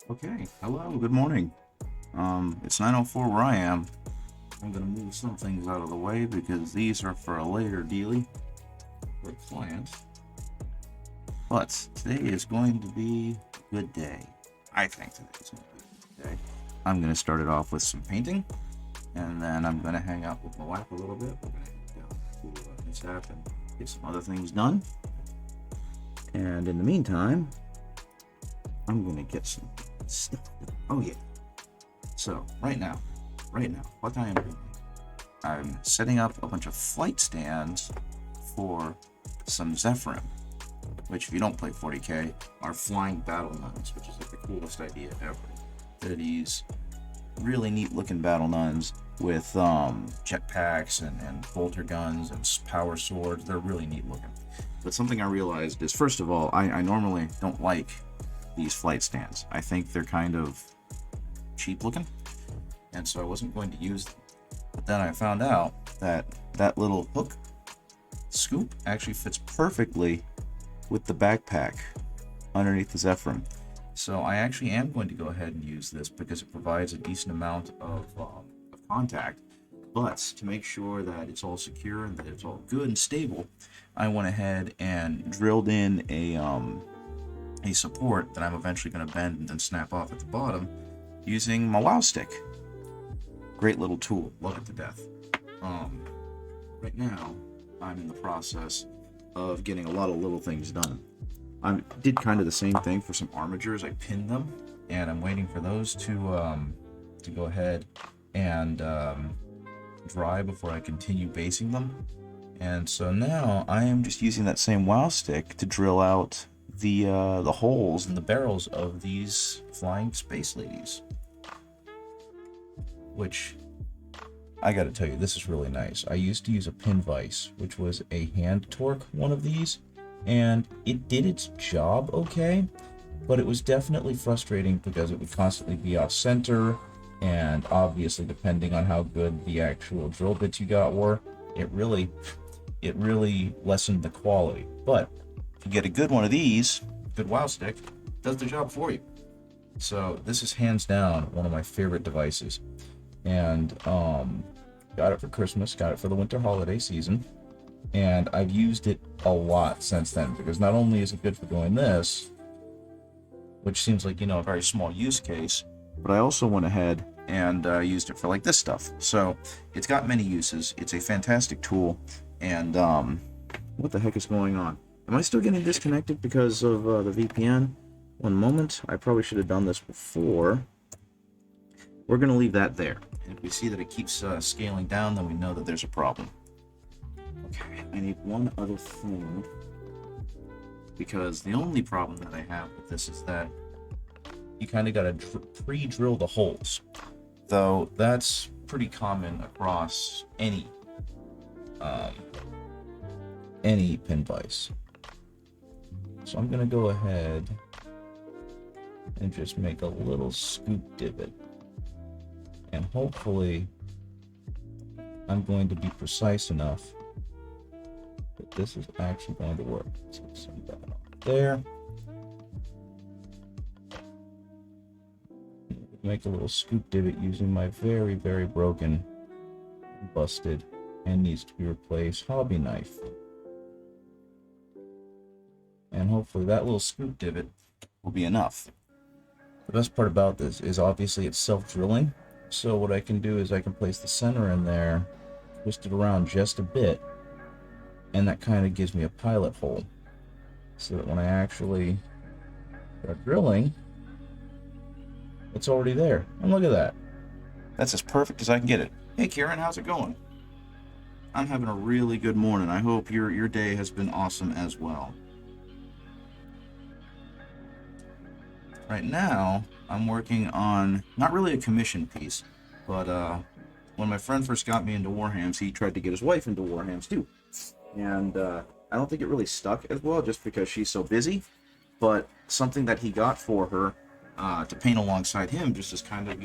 Okay, hello, good morning. It's 9:04 where I am. I'm gonna move some things out of the way because these are for a later dealie for a client. But today is going to be a good day. I think today is going to be a good day. I'm gonna start it off with some painting, and then I'm gonna hang out with my wife a little bit. We're gonna hang down to Mishap and get some other things done. And in the meantime, I'm gonna get some stuff done. Oh yeah. So right now, what I am doing, I'm setting up a bunch of flight stands for some Zephyrim, which if you don't play 40k, are flying battle nuns, which is like the coolest idea ever. They're these really neat looking battle nuns with jetpacks and bolter guns and power swords. They're really neat looking. But something I realized is, first of all, I normally don't like these flight stands. I think they're kind of cheap looking, and so I wasn't going to use them. But then I found out that that little hook scoop actually fits perfectly with the backpack underneath the Zephyrim. So I actually am going to go ahead and use this because it provides a decent amount of contact. But to make sure that it's all secure and that it's all good and stable, I went ahead and drilled in a support that I'm eventually going to bend and then snap off at the bottom using my WoW stick. Great little tool, love it to death. Right now, I'm in the process of getting a lot of little things done. I did kind of the same thing for some armatures. I pinned them, and I'm waiting for those to go ahead and dry before I continue basing them. And so now I am just using that same WoW stick to drill out the holes in the barrels of these flying space ladies. Which, I gotta tell you, this is really nice. I used to use a pin vise, which was a hand torque one of these, and it did its job okay, but it was definitely frustrating because it would constantly be off center, and obviously depending on how good the actual drill bits you got were, it really lessened the quality. But if you get a good one of these, good WoW stick, it does the job for you. So this is hands down one of my favorite devices. And got it for Christmas, got it for the winter holiday season, and I've used it a lot since then, because not only is it good for doing this, which seems like, a very small use case, but I also went ahead and used it for like this stuff. So it's got many uses. It's a fantastic tool. And what the heck is going on? Am I still getting disconnected because of the VPN? One moment. I probably should have done this before. We're going to leave that there. And if we see that it keeps scaling down, then we know that there's a problem. Okay, I need one other thing. Because the only problem that I have with this is that you kind of got to pre-drill the holes. Though that's pretty common across any pin vise. So I'm going to go ahead and just make a little scoop divot. And hopefully, I'm going to be precise enough that this is actually going to work. So send that on there. Make a little scoop divot using my very, very broken, busted, and needs to be replaced hobby knife. And hopefully that little scoop divot will be enough. The best part about this is obviously it's self-drilling. So what I can do is I can place the center in there, twist it around just a bit, and that kind of gives me a pilot hole. So that when I actually start drilling, it's already there. And look at that. That's as perfect as I can get it. Hey Karen, how's it going? I'm having a really good morning. I hope your day has been awesome as well. Right now, I'm working on, not really a commission piece, but when my friend first got me into Warhams, he tried to get his wife into Warhams too. And I don't think it really stuck as well just because she's so busy, but something that he got for her to paint alongside him, just as kind of,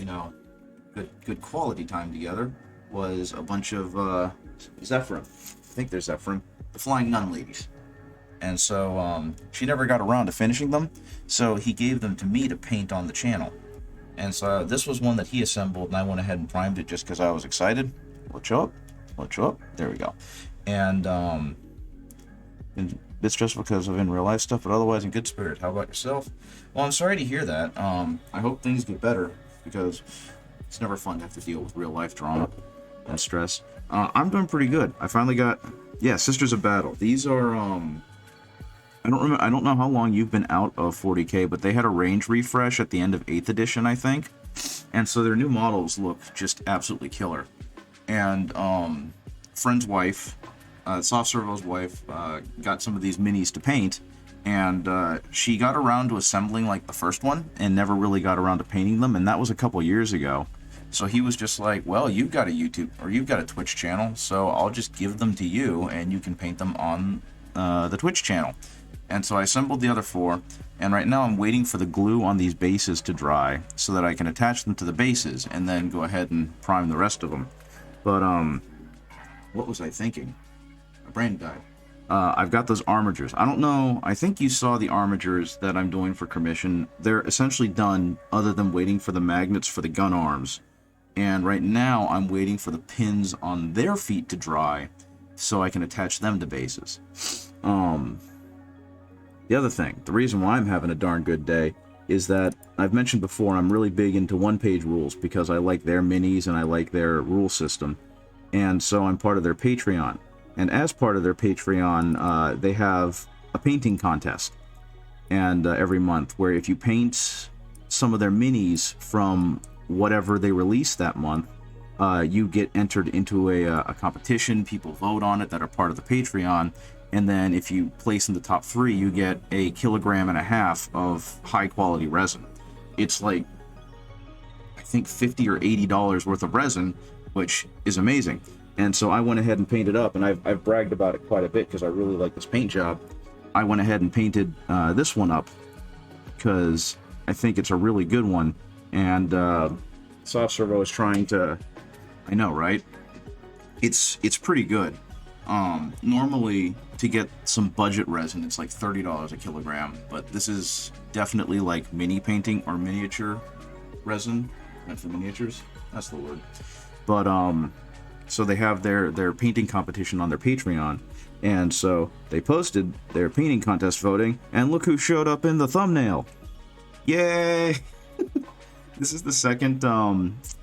good quality time together, was a bunch of Zephyrim. I think they're Zephyrim. The Flying Nun ladies. and so she never got around to finishing them, so he gave them to me to paint on the channel. And so this was one that he assembled, and I went ahead and primed it just because I was excited. Let's up, there we go. And it's just because of in real life stuff, but otherwise in good spirit. How about yourself? Well, I'm sorry to hear that. I hope things get better, because it's never fun to have to deal with real life drama and stress. I'm doing pretty good. I finally got, yeah, Sisters of Battle. These are I don't know how long you've been out of 40K, but they had a range refresh at the end of 8th edition, I think. And so their new models look just absolutely killer. And friend's wife, Soft Servo's wife, got some of these minis to paint, and she got around to assembling like the first one and never really got around to painting them, and that was a couple years ago. So he was just like, well, you've got a YouTube or you've got a Twitch channel, so I'll just give them to you and you can paint them on the Twitch channel. And so I assembled the other 4, and right now I'm waiting for the glue on these bases to dry so that I can attach them to the bases and then go ahead and prime the rest of them. But what was I thinking? My brain died. I've got those armatures. I don't know, I think you saw the armatures that I'm doing for commission. They're essentially done other than waiting for the magnets for the gun arms. And right now I'm waiting for the pins on their feet to dry so I can attach them to bases. The other thing, the reason why I'm having a darn good day is that I've mentioned before I'm really big into one-page rules because I like their minis and I like their rule system. And so I'm part of their Patreon. And as part of their Patreon, they have a painting contest and every month, where if you paint some of their minis from whatever they release that month, you get entered into a competition. People vote on it that are part of the Patreon. And then if you place in the top 3, you get 1.5 kilograms of high quality resin. It's like, I think $50 or $80 worth of resin, which is amazing. And so I went ahead and painted up, and I've bragged about it quite a bit because I really like this paint job. I went ahead and painted this one up because I think it's a really good one. And Soft Servo is trying to, I know, right? It's pretty good. Normally, to get some budget resin, it's like $30 a kilogram, but this is definitely like mini painting or miniature resin, meant for miniatures. That's the word. But so they have their painting competition on their Patreon, and so they posted their painting contest voting, and look who showed up in the thumbnail! Yay! This is the second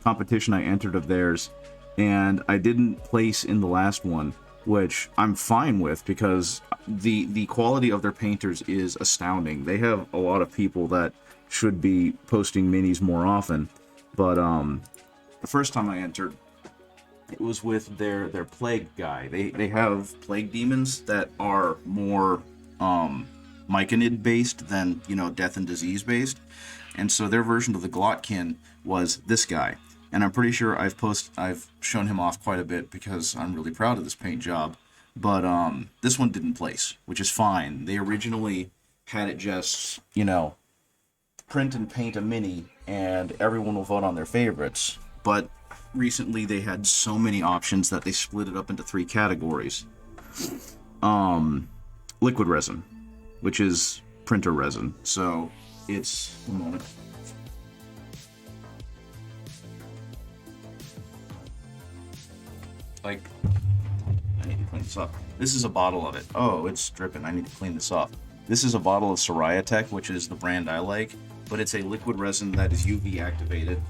competition I entered of theirs, and I didn't place in the last one, which I'm fine with because the quality of their painters is astounding. They have a lot of people that should be posting minis more often, but the first time I entered, it was with their plague guy. They have plague demons that are more Myconid based than, you know, death and disease based, and so their version of the Glotkin was this guy. And I'm pretty sure I've shown him off quite a bit because I'm really proud of this paint job. But this one didn't place, which is fine. They originally had it just, you know, print and paint a mini and everyone will vote on their favorites. But recently they had so many options that they split it up into 3 categories. Liquid resin, which is printer resin. So it's, one moment. Like, I need to clean this up. This is a bottle of it. Oh, it's dripping. I need to clean this off. This is a bottle of Soraya Tech, which is the brand I like, but it's a liquid resin that is UV activated.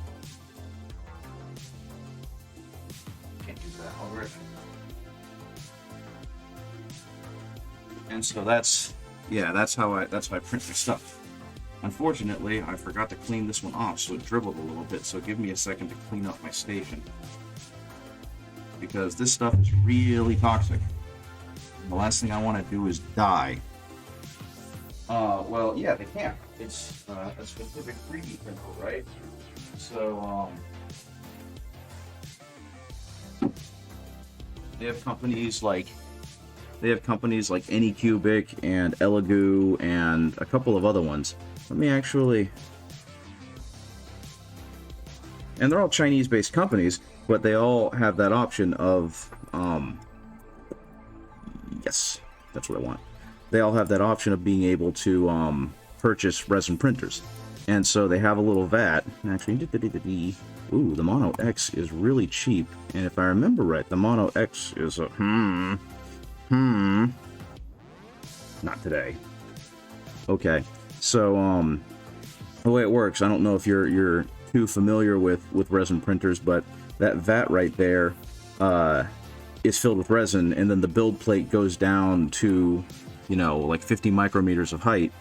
Can't use that already. And so that's how I print my stuff. Unfortunately, I forgot to clean this one off, so it dribbled a little bit. So give me a second to clean up my station, because this stuff is really toxic. And the last thing I want to do is die. Well, yeah, they can. It's a specific 3D printer, right? So, they have companies like Anycubic and Elegoo and a couple of other ones. Let me actually... And they're all Chinese-based companies, but they all have that option of, yes, that's what I want. they all have that option of being able to purchase resin printers. And so they have a little vat. Actually, ooh, the Mono X is really cheap. And if I remember right, the Mono X is a not today. Okay, so the way it works, I don't know if you're too familiar with resin printers, but that vat right there is filled with resin, and then the build plate goes down to, you know, like 50 micrometers of height.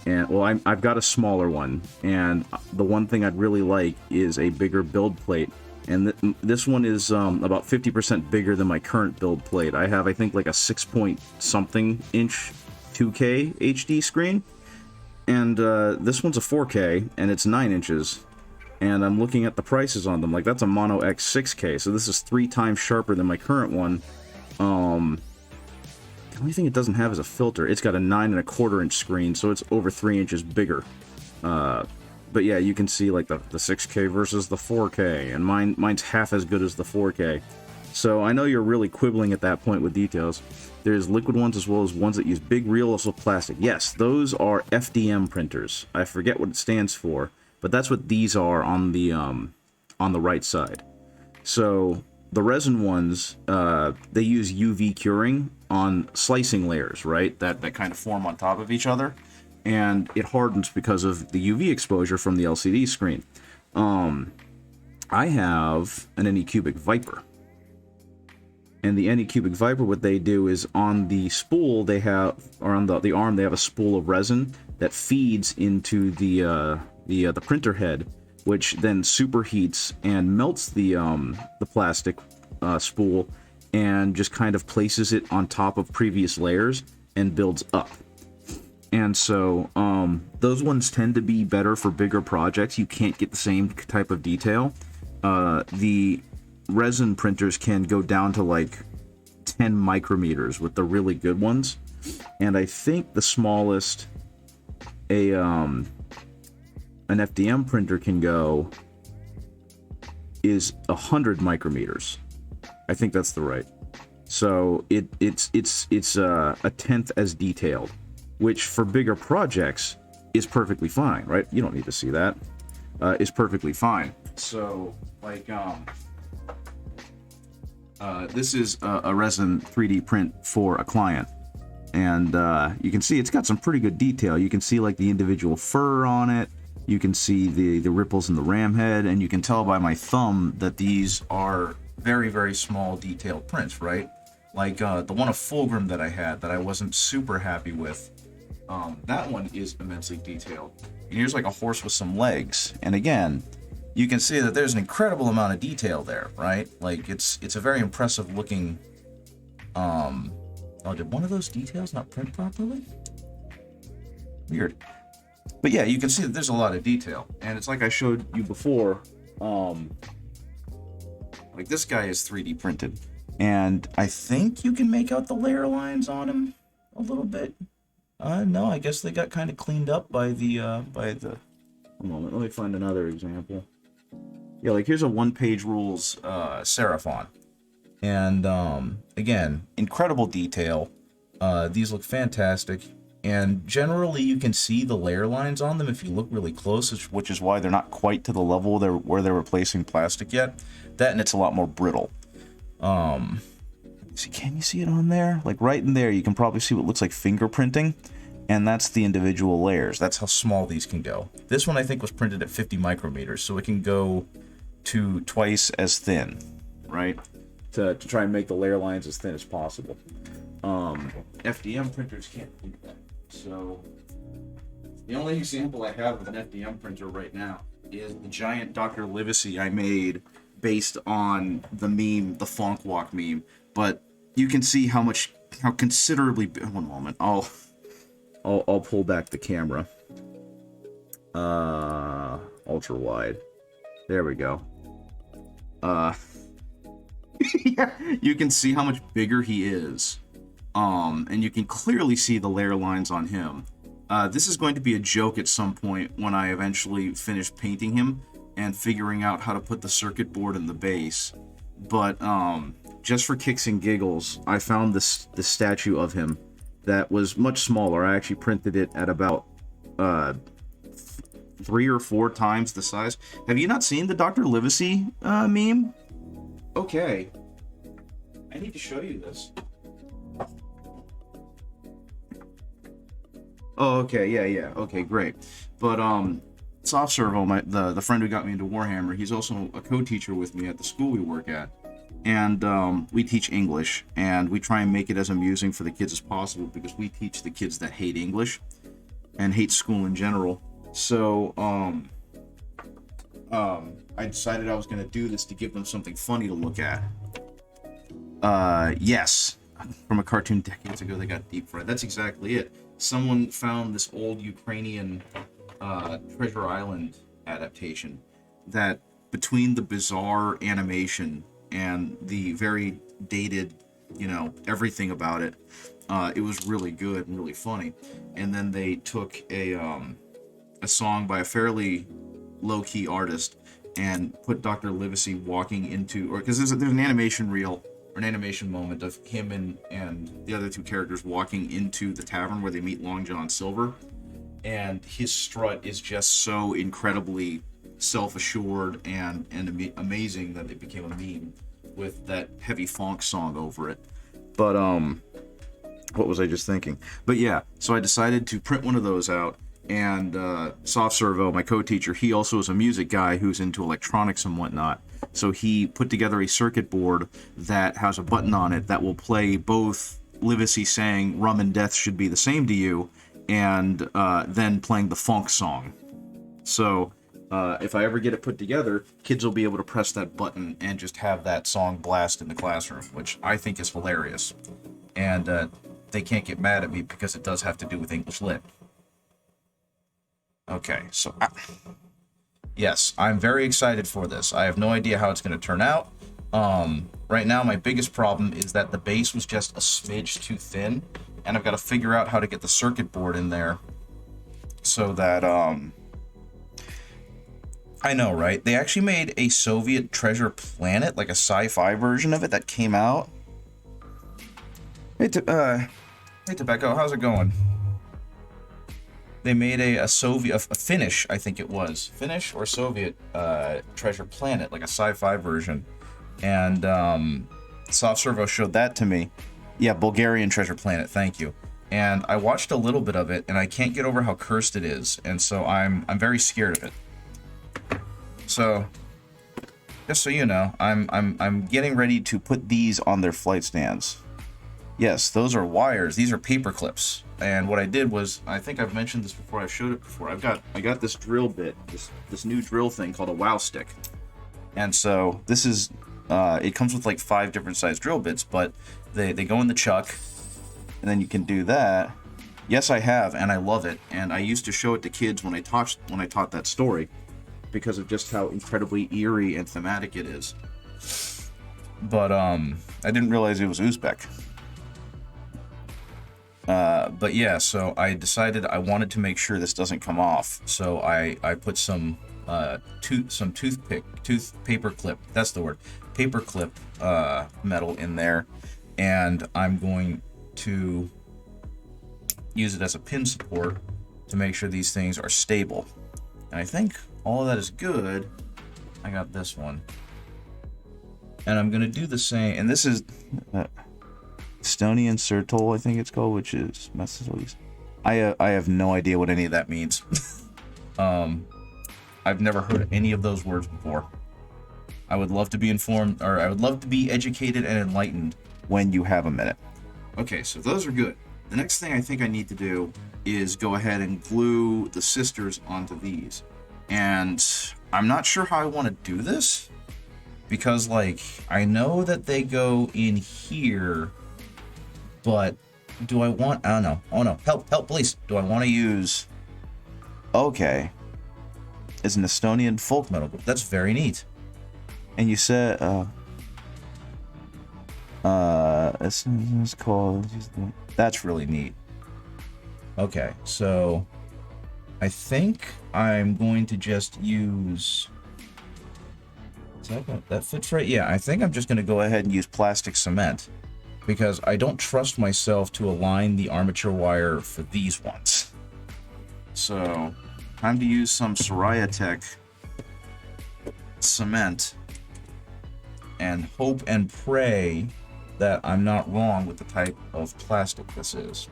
And well, I've got a smaller one, and the one thing I'd really like is a bigger build plate. And this one is about 50% bigger than my current build plate. I have, I think, like a 6-point-something inch 2K HD screen, and this one's a 4K, and it's 9 inches. And I'm looking at the prices on them. Like, that's a Mono X 6K, so this is 3 times sharper than my current one. The only thing it doesn't have is a filter. It's got a 9.25 inch screen, so it's over 3 inches bigger. But yeah, you can see like the 6K versus the 4K, and mine's half as good as the 4K. So I know you're really quibbling at that point with details. There's liquid ones as well as ones that use big reels of plastic. Yes, those are FDM printers. I forget what it stands for, but that's what these are on the right side. So the resin ones, they use UV curing on slicing layers, right? That kind of form on top of each other, and it hardens because of the UV exposure from the LCD screen. I have an Anycubic Viper. And the Anycubic Viper, what they do is on the spool they have, or on the arm, they have a spool of resin that feeds into the printer head, which then superheats and melts the plastic spool and just kind of places it on top of previous layers and builds up. And so those ones tend to be better for bigger projects. You can't get the same type of detail. The resin printers can go down to like 10 micrometers with the really good ones, and I think the smallest an FDM printer can go is 100 micrometers. I think that's the right. So it's a tenth as detailed, which for bigger projects is perfectly fine, right? You don't need to see that. Is perfectly fine. So like this is a resin 3D print for a client, and you can see it's got some pretty good detail. You can see like the individual fur on it. You can see the ripples in the ram head, and you can tell by my thumb that these are very, very small detailed prints, right? Like the one of Fulgrim that I had that I wasn't super happy with, that one is immensely detailed. And here's like a horse with some legs, and again, you can see that there's an incredible amount of detail there, right? Like it's a very impressive looking. Oh, did one of those details not print properly? Weird. But yeah, you can see that there's a lot of detail, and it's like I showed you before. Like this guy is 3D printed, and I think you can make out the layer lines on him a little bit. No, I guess they got kind of cleaned up by the. A moment, let me find another example. Yeah, like here's a one-page rules Seraphon, and again, incredible detail. These look fantastic, and generally you can see the layer lines on them if you look really close, which is why they're not quite to the level where they're replacing plastic yet. That, and it's a lot more brittle. See, can you see it on there? Like right in there, you can probably see what looks like fingerprinting, and that's the individual layers. That's how small these can go. This one I think was printed at 50 micrometers, so it can go to twice as thin, right? To try and make the layer lines as thin as possible. FDM printers can't do that. So the only example I have of an FDM printer right now is the giant Dr. Livesey I made based on the meme, the Fonk Walk meme. But you can see how considerably. One moment, I'll pull back the camera. Ultra wide. There we go. Yeah, you can see how much bigger he is. And you can clearly see the layer lines on him. This is going to be a joke at some point when I eventually finish painting him and figuring out how to put the circuit board in the base. But just for kicks and giggles, I found this statue of him that was much smaller. I actually printed it at about 3 or 4 times the size. Have you not seen the Dr. Livesey meme? Okay. I need to show you this. Oh, okay, yeah, okay, great. But Soft Servo, the friend who got me into Warhammer, he's also a co-teacher with me at the school we work at, and we teach English, and we try and make it as amusing for the kids as possible because we teach the kids that hate English and hate school in general. So I decided I was going to do this to give them something funny to look at. Yes, from a cartoon decades ago, they got deep fried. That's exactly it. Someone found this old Ukrainian Treasure Island adaptation that, between the bizarre animation and the very dated, everything about it, it was really good and really funny. And then they took a song by a fairly low-key artist and put Dr. Livesey walking into, or because there's an animation reel, or an animation moment of him and the other 2 characters walking into the tavern where they meet Long John Silver, and his strut is just so incredibly self-assured and amazing that it became a meme with that heavy funk song over it. But what was I just thinking? But yeah, so I decided to print one of those out, and Soft Servo, my co-teacher, he also is a music guy who's into electronics and whatnot. So he put together a circuit board that has a button on it that will play both Livesey saying "Rum and Death should be the same to you," and then playing the funk song. So if I ever get it put together, kids will be able to press that button and just have that song blast in the classroom, which I think is hilarious. And they can't get mad at me because it does have to do with English Lit. Okay, so yes, I'm very excited for this. I have no idea how it's going to turn out. Right now, my biggest problem is that the base was just a smidge too thin, and I've got to figure out how to get the circuit board in there so that, I know, right? They actually made a Soviet Treasure Planet, like a sci-fi version of it that came out. Hey, Tobacco, how's it going? They made a Finnish, I think it was. Finnish or Soviet Treasure Planet, like a sci-fi version. And Soft Servo showed that to me. Yeah, Bulgarian Treasure Planet, thank you. And I watched a little bit of it, and I can't get over how cursed it is. And so I'm very scared of it. So, just so you know, I'm getting ready to put these on their flight stands. Yes, those are wires. These are paper clips. And what I did was, I think I've mentioned this before, I've showed it before. I got this drill bit, this new drill thing called a wow stick. And so this is, it comes with like 5 different size drill bits, but they go in the chuck, and then you can do that. Yes, I have, and I love it. And I used to show it to kids when I taught that story, because of just how incredibly eerie and thematic it is. But I didn't realize it was Uzbek. But yeah, so I decided I wanted to make sure this doesn't come off. So I put some paper clip, that's the word, paper clip metal in there, and I'm going to use it as a pin support to make sure these things are stable. And I think all of that is good. I got this one. And I'm gonna do the same, and this is Estonian Sertol, I think it's called, which is Messalis. I have no idea what any of that means. I've never heard any of those words before. I would love to be informed, or I would love to be educated and enlightened when you have a minute. Okay, so those are good. The next thing I think I need to do is go ahead and glue the sisters onto these. And I'm not sure how I want to do this, because, like, I know that they go in here, but do I want, I don't know. Oh no, help, please. Do I want to use, okay, it's an Estonian folk metal group. That's very neat. And you said, it's called, that's really neat. Okay, so I think I'm going to just use, that fits right? Yeah, I think I'm just going to go ahead and use plastic cement. because I don't trust myself to align the armature wire for these ones. So, time to use some Soraya Tech cement and hope and pray that I'm not wrong with the type of plastic this is.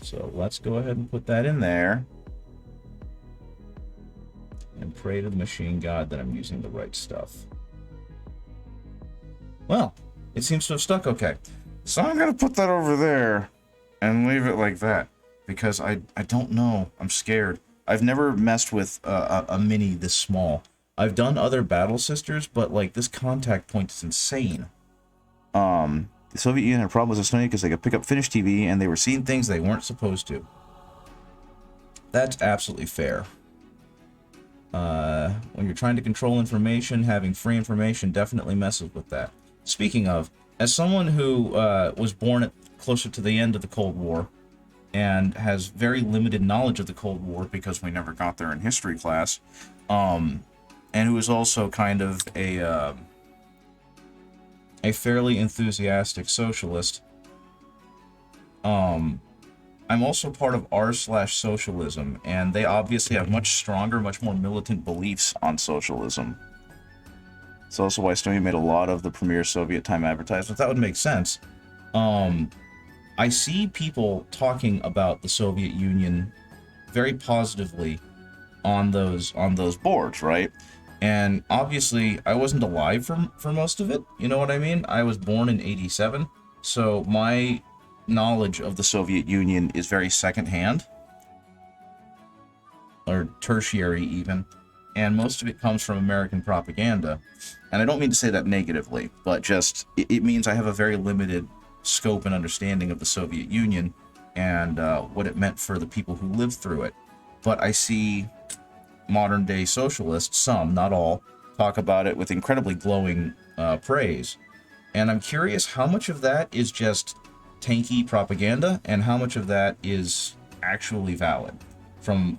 So let's go ahead and put that in there and pray to the machine god that I'm using the right stuff. Well, it seems to have stuck okay. So I'm gonna put that over there and leave it like that because I don't know. I'm scared. I've never messed with a mini this small. I've done other Battle Sisters, but like this contact point is insane. The Soviet Union had problems with Estonia because they could pick up Finnish TV and they were seeing things they weren't supposed to. That's absolutely fair. When you're trying to control information, having free information definitely messes with that. Speaking of, as someone who was born closer to the end of the Cold War and has very limited knowledge of the Cold War because we never got there in history class, and who is also kind of a fairly enthusiastic socialist, I'm also part of r/socialism, and they obviously have much stronger, much more militant beliefs on socialism. It's also why Estonia made a lot of the premier Soviet time advertisements. That would make sense. I see people talking about the Soviet Union very positively on those boards, right? And obviously, I wasn't alive for most of it. You know what I mean? I was born in '87, so my knowledge of the Soviet Union is very secondhand, or tertiary even, and most of it comes from American propaganda. And I don't mean to say that negatively, but just it means I have a very limited scope and understanding of the Soviet Union and what it meant for the people who lived through it. But I see modern day socialists, some, not all, talk about it with incredibly glowing praise. And I'm curious how much of that is just tanky propaganda and how much of that is actually valid from,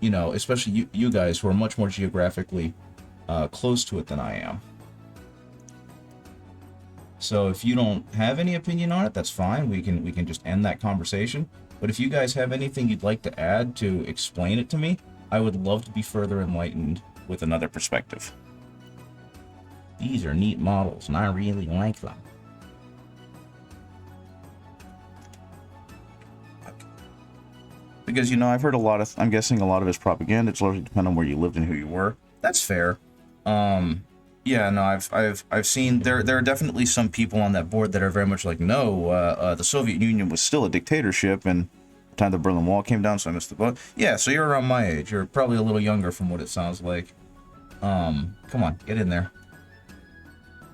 you know, especially you guys who are much more geographically close to it than I am. So if you don't have any opinion on it, that's fine. We can just end that conversation. But if you guys have anything you'd like to add to explain it to me, I would love to be further enlightened with another perspective. These are neat models, and I really like them. Because, you know, I've heard I'm guessing a lot of it's propaganda. It's largely dependent on where you lived and who you were. That's fair. Yeah, no, I've seen, there are definitely some people on that board that are very much like, no, the Soviet Union was still a dictatorship, and the time the Berlin Wall came down, so I missed the boat. Yeah, so you're around my age. You're probably a little younger from what it sounds like. Come on, get in there.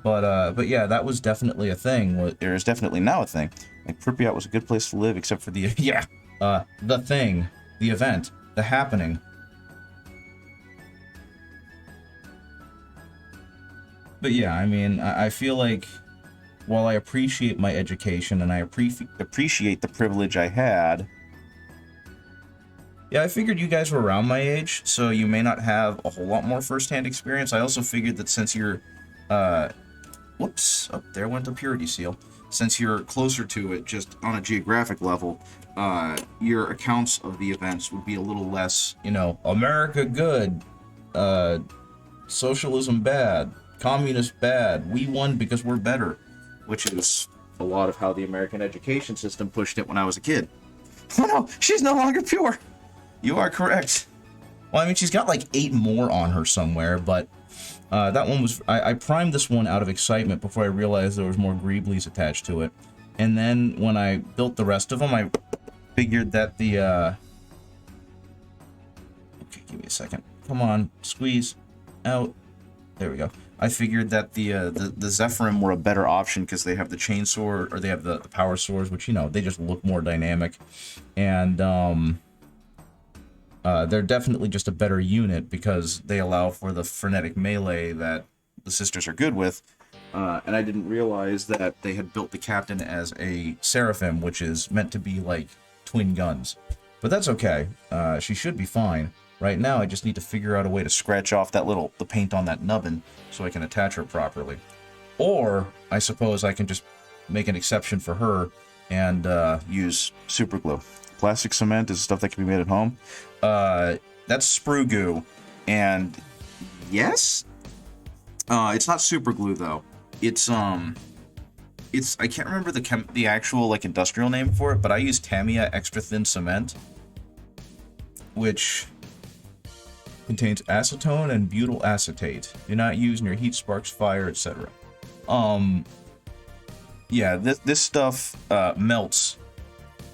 But yeah, that was definitely a thing. There is definitely now a thing. Like, Pripyat was a good place to live, except for the, yeah, the thing, the event, the happening. But yeah, I mean, I feel like while I appreciate my education and I appreciate the privilege I had, yeah, I figured you guys were around my age, so you may not have a whole lot more first-hand experience. I also figured that since you're, whoops, oh, there went the purity seal. Since you're closer to it, just on a geographic level, your accounts of the events would be a little less, you know, America good, socialism bad, communist bad, we won because we're better, which is a lot of how the American education system pushed it when I was a kid. Oh no, she's no longer pure. You are correct. Well, I mean, she's got like 8 more on her somewhere, but that one was, I primed this one out of excitement before I realized there was more Greeblies attached to it. And then when I built the rest of them, I figured that the, okay, give me a second. Come on, squeeze out. There we go. I figured that the Zephyrim were a better option because they have the chainsaw, or they have the power swords, which, you know, they just look more dynamic. And they're definitely just a better unit because they allow for the frenetic melee that the sisters are good with. And I didn't realize that they had built the captain as a Seraphim, which is meant to be like twin guns. But that's okay. She should be fine. Right now, I just need to figure out a way to scratch off the paint on that nubbin so I can attach her properly. Or I suppose I can just make an exception for her and use super glue. Plastic cement is stuff that can be made at home. That's sprue goo, and yes, it's not super glue though. It's I can't remember the actual like industrial name for it, but I use Tamiya extra thin cement, which contains acetone and butyl acetate. Do not use near heat, sparks, fire, etc. Yeah, this stuff melts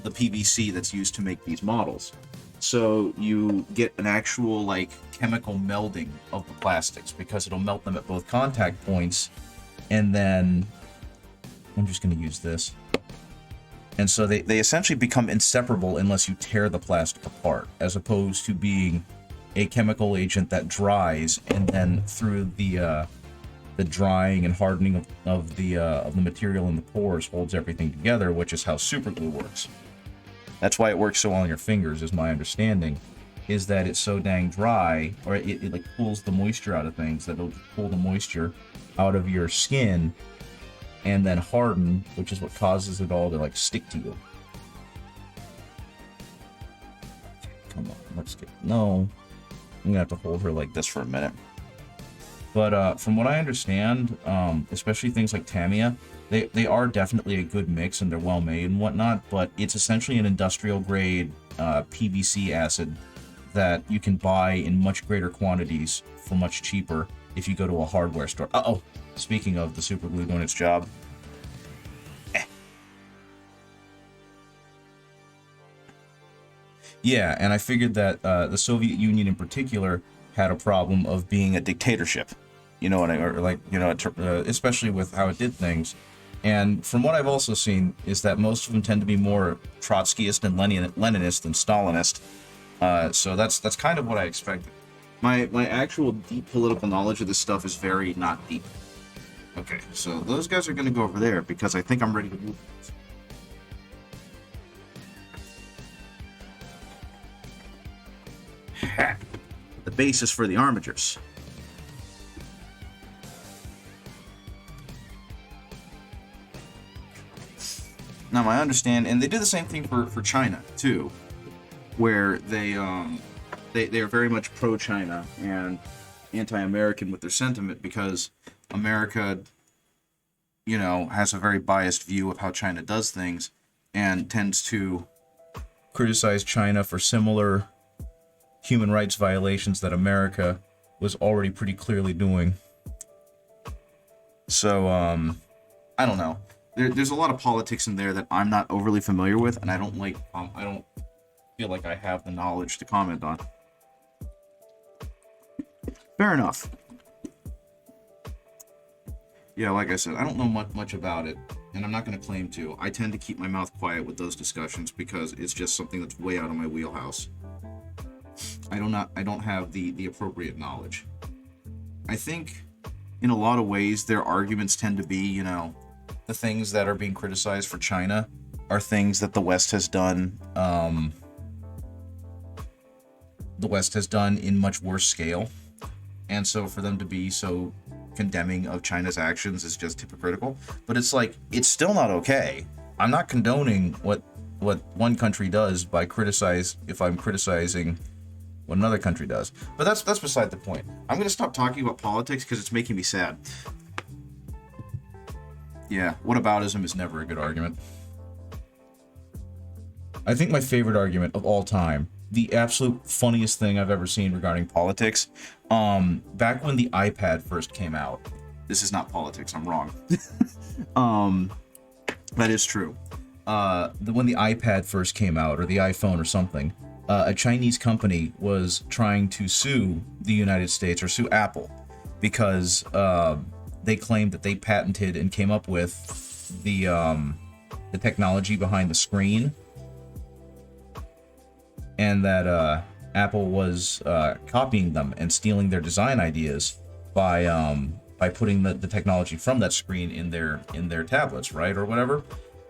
the PVC that's used to make these models. So you get an actual like chemical melding of the plastics because it'll melt them at both contact points, and then I'm just going to use this. And so they essentially become inseparable unless you tear the plastic apart, as opposed to being a chemical agent that dries and then through the drying and hardening of the material in the pores holds everything together, which is how super glue works. That's why it works so well on your fingers, is my understanding, is that it's so dang dry, or it like pulls the moisture out of things, that it'll pull the moisture out of your skin and then harden, which is what causes it all to like stick to you. Come on, let's get, no. I'm gonna have to hold her like this for a minute. But from what I understand, especially things like Tamiya, they are definitely a good mix and they're well made and whatnot, but it's essentially an industrial grade PVC acid that you can buy in much greater quantities for much cheaper if you go to a hardware store. Uh-oh, speaking of the super glue doing its job. Yeah, and I figured that the Soviet Union in particular had a problem of being a dictatorship, you know what especially with how it did things. And from what I've also seen is that most of them tend to be more Trotskyist and Leninist than Stalinist. So that's kind of what I expected. My actual deep political knowledge of this stuff is very not deep. Okay, so those guys are going to go over there because I think I'm ready to move. The basis for the armatures. Now, I understand, and they do the same thing for China too, where they are very much pro-China and anti-American with their sentiment because America, has a very biased view of how China does things and tends to criticize China for similar human rights violations that America was already pretty clearly doing. So, I don't know. There's a lot of politics in there that I'm not overly familiar with, and I don't feel like I have the knowledge to comment on. Fair enough. Yeah, like I said, I don't know much about it, and I'm not going to claim to. I tend to keep my mouth quiet with those discussions because it's just something that's way out of my wheelhouse. I don't have the appropriate knowledge. I think in a lot of ways their arguments tend to be, the things that are being criticized for China are things that the West has done. The West has done in much worse scale, and so for them to be so condemning of China's actions is just hypocritical. But it's like, it's still not okay. I'm not condoning what one country does by if I'm criticizing what another country does. But that's beside the point. I'm going to stop talking about politics because it's making me sad. Yeah, whataboutism is never a good argument. I think my favorite argument of all time, the absolute funniest thing I've ever seen regarding politics, back when the iPad first came out. This is not politics, I'm wrong. That is true. When the iPad first came out, or the iPhone or something, a Chinese company was trying to sue the United States, or sue Apple, because they claimed that they patented and came up with the technology behind the screen, and that Apple was copying them and stealing their design ideas by putting the technology from that screen in their tablets, right, or whatever.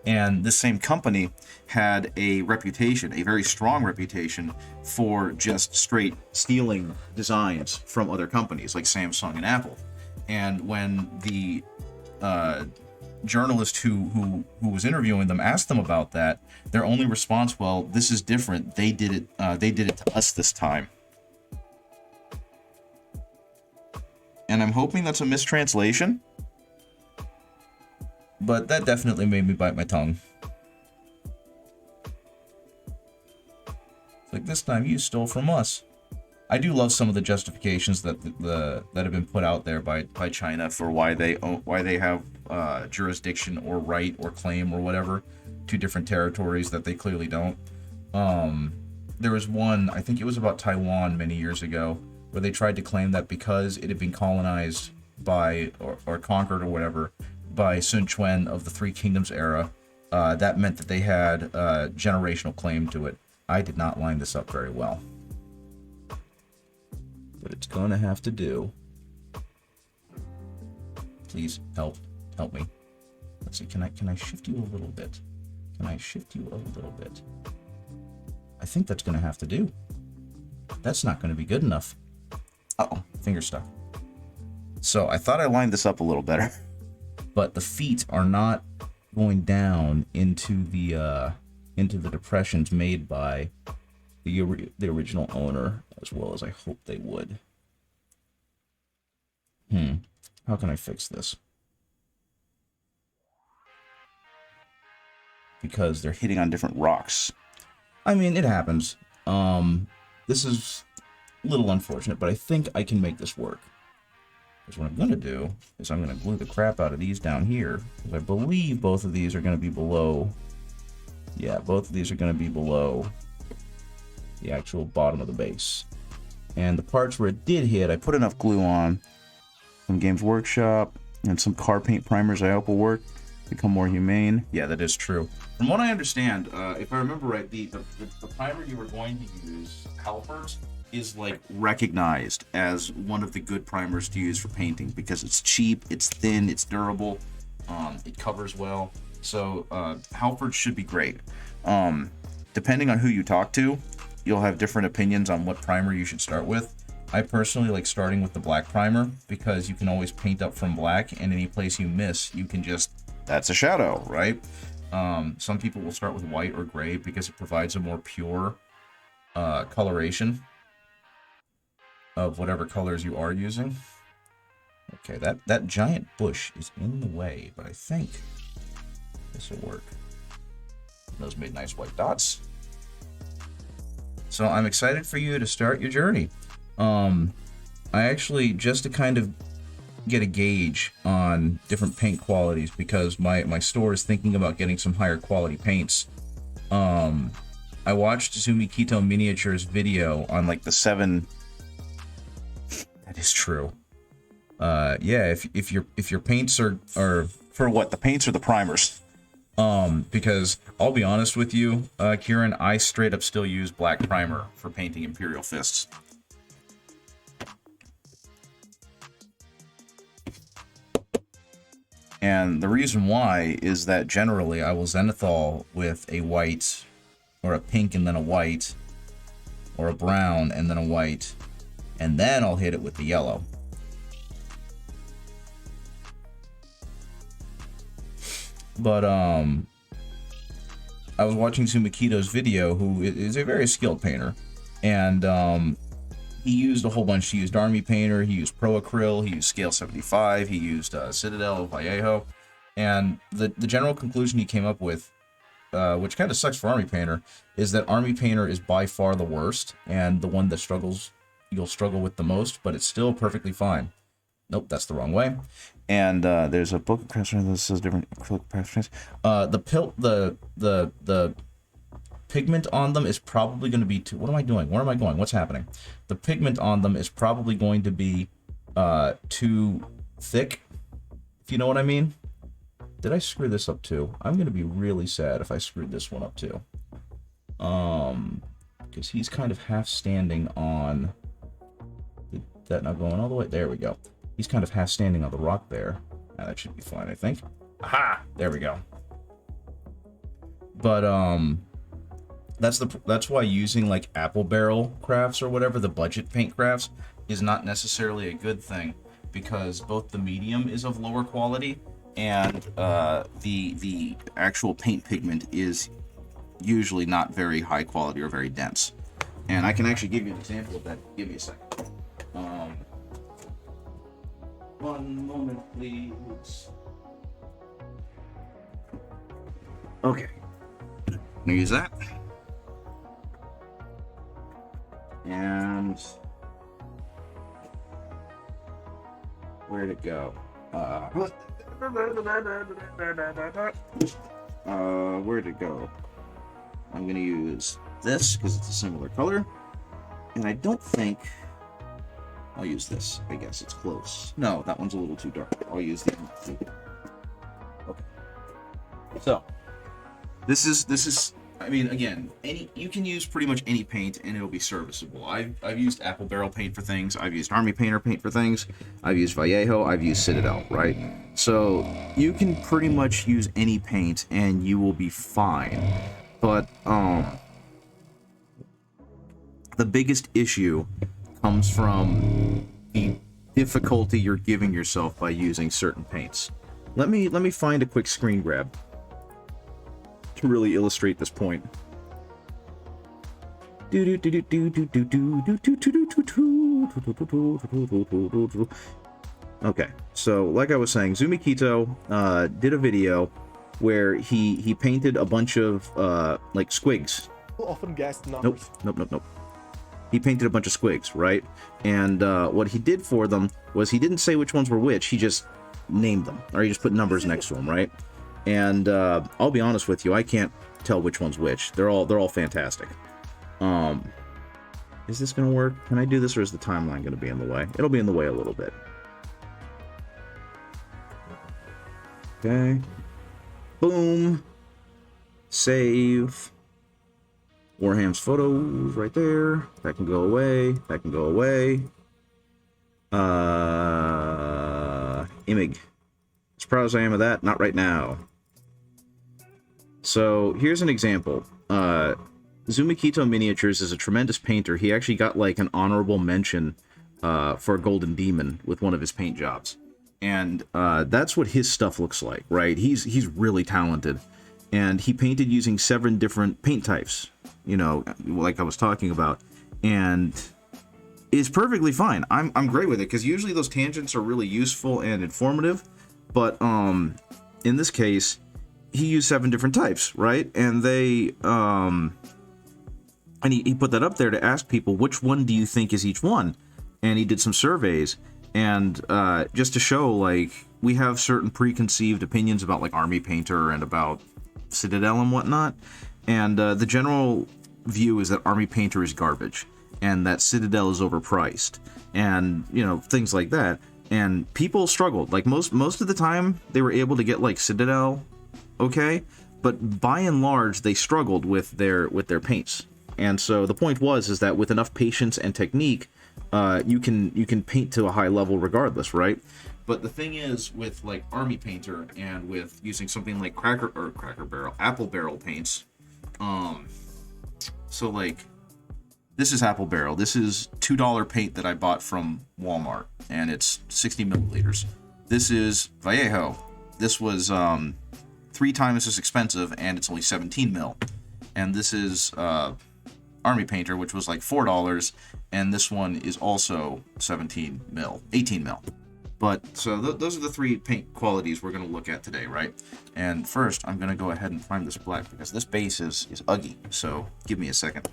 And this same company had a reputation, a very strong reputation, for just straight stealing designs from other companies like Samsung and Apple. And when the journalist who was interviewing them asked them about that, their only response, well, this is different. They did it to us this time. And I'm hoping that's a mistranslation, but that definitely made me bite my tongue. Like, this time you stole from us. I do love some of the justifications that that have been put out there by China for why they have jurisdiction or right or claim or whatever to different territories that they clearly don't. There was one, I think it was about Taiwan many years ago, where they tried to claim that because it had been colonized by or conquered or whatever by Sun Quan of the Three Kingdoms era, that meant that they had a generational claim to it. I did not line this up very well, but it's gonna have to do. Please help me. Let's see. Can I shift you a little bit? Can I shift you a little bit? I think that's gonna have to do. That's not gonna be good enough. Uh-oh, finger stuck. So I thought I lined this up a little better, but the feet are not going down into the depressions made by the original owner, as well as I hope they would. How can I fix this? Because they're hitting on different rocks. I mean, it happens. This is a little unfortunate, but I think I can make this work. Because what I'm going to do is I'm going to glue the crap out of these down here. Because I believe both of these are going to be below. Yeah, both of these are going to be below the actual bottom of the base. And the parts where it did hit, I put enough glue on from Games Workshop and some car paint primers I hope will work. Become more humane. Yeah, that is true. From what I understand, if I remember right, the primer you were going to use, Halfords, is like recognized as one of the good primers to use for painting because it's cheap, it's thin, it's durable, it covers well. So Halfords should be great. Depending on who you talk to, you'll have different opinions on what primer you should start with. I personally like starting with the black primer because you can always paint up from black, and any place you miss, you can just, that's a shadow, right? Some people will start with white or gray because it provides a more pure coloration of whatever colors you are using. Okay, that giant bush is in the way, but I think this will work. Those made nice white dots. So I'm excited for you to start your journey. I actually, just to kind of get a gauge on different paint qualities, because my store is thinking about getting some higher quality paints. I watched Zumikito Miniatures video on like the 7. That is true. Yeah, if your paints are for what, the paints or the primers? Because I'll be honest with you, Kieran, I straight up still use black primer for painting Imperial Fists. And the reason why is that generally I will zenithal with a white, or a pink and then a white, or a brown and then a white, and then I'll hit it with the yellow. But I was watching Zumikito's video, who is a very skilled painter, and he used a whole bunch. He used Army Painter, he used Pro Acryl, he used Scale 75, he used Citadel, Vallejo, and the general conclusion he came up with, which kind of sucks for Army Painter, is that Army Painter is by far the worst, and the one that you'll struggle with the most, but it's still perfectly fine. Nope, that's the wrong way. And there's a book of crafts that says different acrylic crafts. The pigment on them is probably going to be too. What am I doing? Where am I going? What's happening? The pigment on them is probably going to be too thick, if you know what I mean. Did I screw this up too? I'm going to be really sad if I screwed this one up too. Because he's kind of half standing on. Did that not going all the way? There we go. He's kind of half standing on the rock there. Now that should be fine, I think. Aha! There we go. But that's why using like apple barrel crafts or whatever, the budget paint crafts, is not necessarily a good thing, because both the medium is of lower quality and the actual paint pigment is usually not very high quality or very dense. And I can actually give you an example of that. Give me a second. One moment, please. Okay. I'm gonna use that. And where'd it go? Where'd it go? I'm gonna use this because it's a similar color. And I don't think I'll use this. I guess it's close. No, that one's a little too dark. I'll use the okay. So this is I mean, again, you can use pretty much any paint and it'll be serviceable. I've used Apple Barrel paint for things. I've used Army Painter paint for things. I've used Vallejo. I've used Citadel, right? So you can pretty much use any paint and you will be fine. But the biggest issue comes from the difficulty you're giving yourself by using certain paints. Let me find a quick screen grab to really illustrate this point. Okay, so like I was saying, Zumikito did a video where he painted a bunch of like squigs. Often guessed numbers. Nope. He painted a bunch of squigs, right? And what he did for them was he didn't say which ones were which. He just named them, or he just put numbers next to them, right? And I'll be honest with you, I can't tell which one's which. They're all fantastic. Is this gonna work? Can I do this, or is the timeline gonna be in the way? It'll be in the way a little bit. Okay. Boom. Save. Warham's photos right there. That can go away. That can go away. Imig. As proud as I am of that, not right now. So here's an example. Zumikito Miniatures is a tremendous painter. He actually got like an honorable mention for Golden Demon with one of his paint jobs. And that's what his stuff looks like, right? He's really talented. And he painted using 7 different paint types, you know, like I was talking about. And it's perfectly fine. I'm great with it, because usually those tangents are really useful and informative. But in this case, he used 7 different types, right? And they and he put that up there to ask people, which one do you think is each one? And he did some surveys, and just to show, like, we have certain preconceived opinions about like Army Painter and about Citadel and whatnot, and the general view is that Army Painter is garbage and that Citadel is overpriced, and you know, things like that. And people struggled. Like most of the time they were able to get like Citadel okay, but by and large they struggled with their paints. And so the point is that with enough patience and technique, you can paint to a high level regardless, right? But the thing is, with like Army Painter and with using something like Apple Barrel paints, so like this is Apple Barrel. This is $2 paint that I bought from Walmart, and it's 60 milliliters. This is Vallejo. This was 3 times as expensive, and it's only 17 mil. And this is Army Painter, which was like $4, and this one is also 18 mil. But so those are the 3 paint qualities we're going to look at today, right? And first, I'm going to go ahead and prime this black because this base is ugly. So give me a second.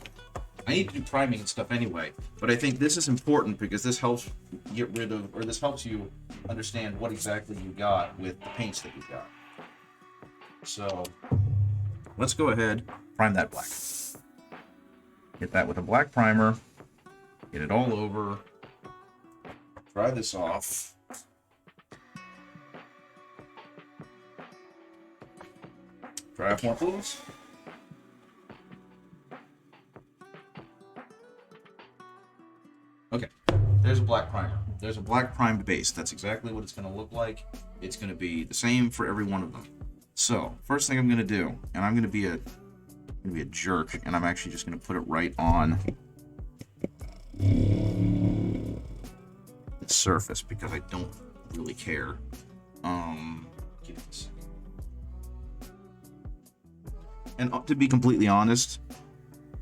I need to do priming and stuff anyway, but I think this is important because this helps get rid of, or this helps you understand what exactly you got with the paints that you got. So let's go ahead, prime that black. Get that with a black primer. Get it all over. Dry this off. Dry off more, please. Okay, there's a black primer. There's a black primed base. That's exactly what it's going to look like. It's going to be the same for every one of them. So first thing I'm going to do, and I'm going to be a jerk, and I'm actually just going to put it right on the surface because I don't really care. And to be completely honest,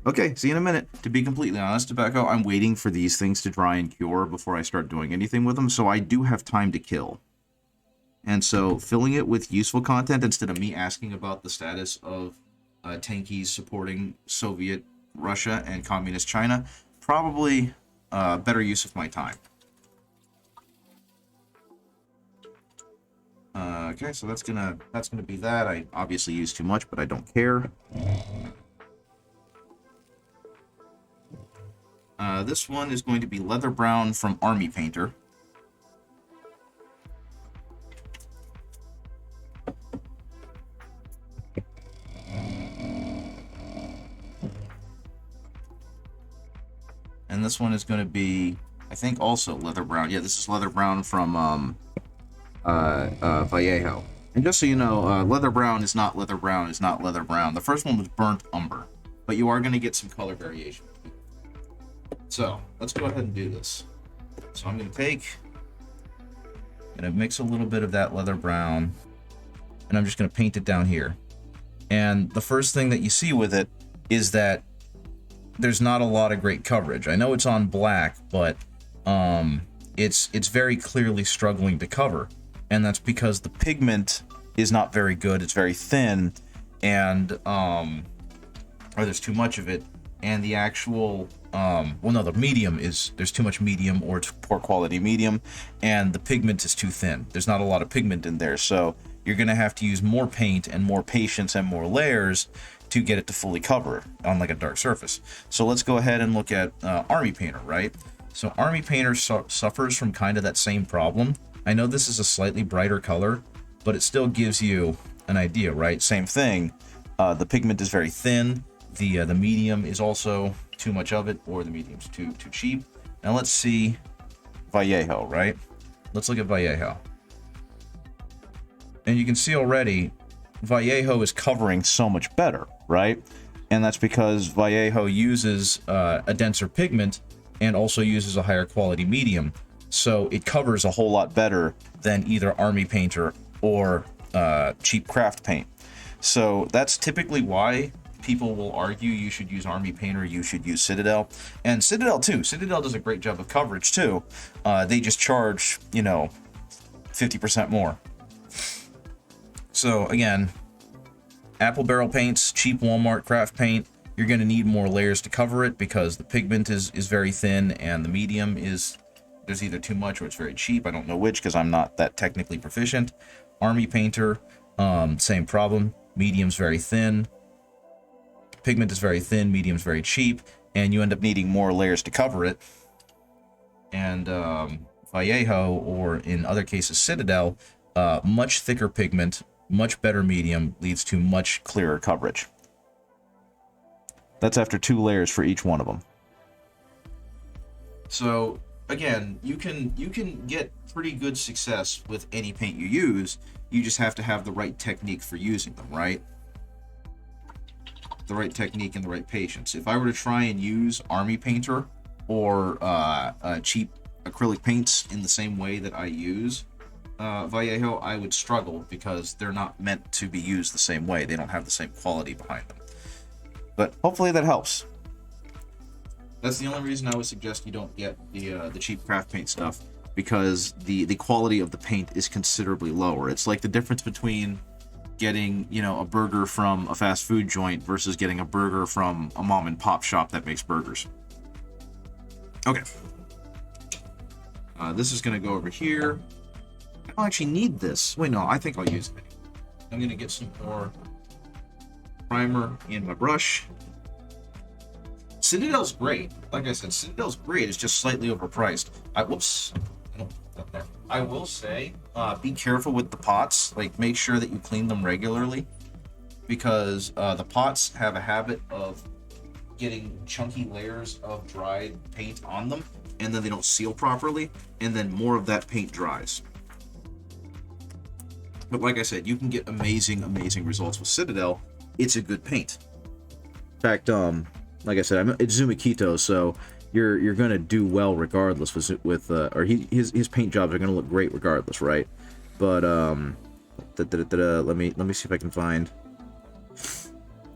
okay, see you in a minute. To be completely honest, Tobacco, I'm waiting for these things to dry and cure before I start doing anything with them, so I do have time to kill. And so filling it with useful content instead of me asking about the status of tankies supporting Soviet Russia and Communist China, probably better use of my time. Okay, so that's gonna be that. I obviously use too much, but I don't care. This one is going to be Leather Brown from Army Painter. And this one is going to be, I think, also Leather Brown. Yeah, this is Leather Brown from Vallejo. And just so you know, Leather Brown is not Leather Brown is not Leather Brown. The first one was Burnt Umber, but you are going to get some color variation. So let's go ahead and do this. So I'm going to mix a little bit of that Leather Brown, and I'm just going to paint it down here. And the first thing that you see with it is that there's not a lot of great coverage. I know it's on black, but it's very clearly struggling to cover, and that's because the pigment is not very good. It's very thin, and or there's too much of it, and the actual the medium there's too much medium, or it's poor quality medium, and the pigment is too thin. There's not a lot of pigment in there, so you're gonna have to use more paint and more patience and more layers to get it to fully cover on like a dark surface. So let's go ahead and look at Army Painter, right? So Army Painter suffers from kind of that same problem. I know this is a slightly brighter color, but it still gives you an idea, right? Same thing. The pigment is very thin. The medium is also too much of it, or the medium's too cheap. Now let's see Vallejo, right? Let's look at Vallejo. And you can see already Vallejo is covering so much better, right? And that's because Vallejo uses a denser pigment and also uses a higher quality medium, so it covers a whole lot better than either Army Painter or cheap craft paint. So that's typically why people will argue you should use Army Painter, you should use Citadel, and Citadel too. Citadel does a great job of coverage too. They just charge 50% more. So again, apple barrel paints, cheap Walmart craft paint, you're going to need more layers to cover it because the pigment is very thin, and the medium there's either too much or it's very cheap. I don't know which because I'm not that technically proficient. Army Painter, same problem. Medium's very thin, pigment is very thin, medium's very cheap, and you end up needing more layers to cover it. And Vallejo, or in other cases Citadel, much thicker pigment, much better medium, leads to much clearer coverage. That's after 2 layers for each one of them. So again, you can get pretty good success with any paint you use. You just have to have the right technique for using them, right? The right technique and the right patience. If I were to try and use Army Painter or cheap acrylic paints in the same way that I use Vallejo, I would struggle because they're not meant to be used the same way. They don't have the same quality behind them. But hopefully that helps. That's the only reason I would suggest you don't get the cheap craft paint stuff, because the quality of the paint is considerably lower. It's like the difference between getting a burger from a fast food joint versus getting a burger from a mom and pop shop that makes burgers. Okay. This is going to go over here. I don't actually need this. Wait, no, I think I'll use it. I'm going to get some more primer in my brush. Citadel's great. Like I said, Citadel's great. It's just slightly overpriced. Whoops. I will say, be careful with the pots. Like, make sure that you clean them regularly, because the pots have a habit of getting chunky layers of dried paint on them, and then they don't seal properly, and then more of that paint dries. But like I said, you can get amazing results with Citadel. It's a good paint. In fact, like I said, it's Zumakito, so you're gonna do well regardless his paint jobs are gonna look great regardless, right? But Let me see if I can find.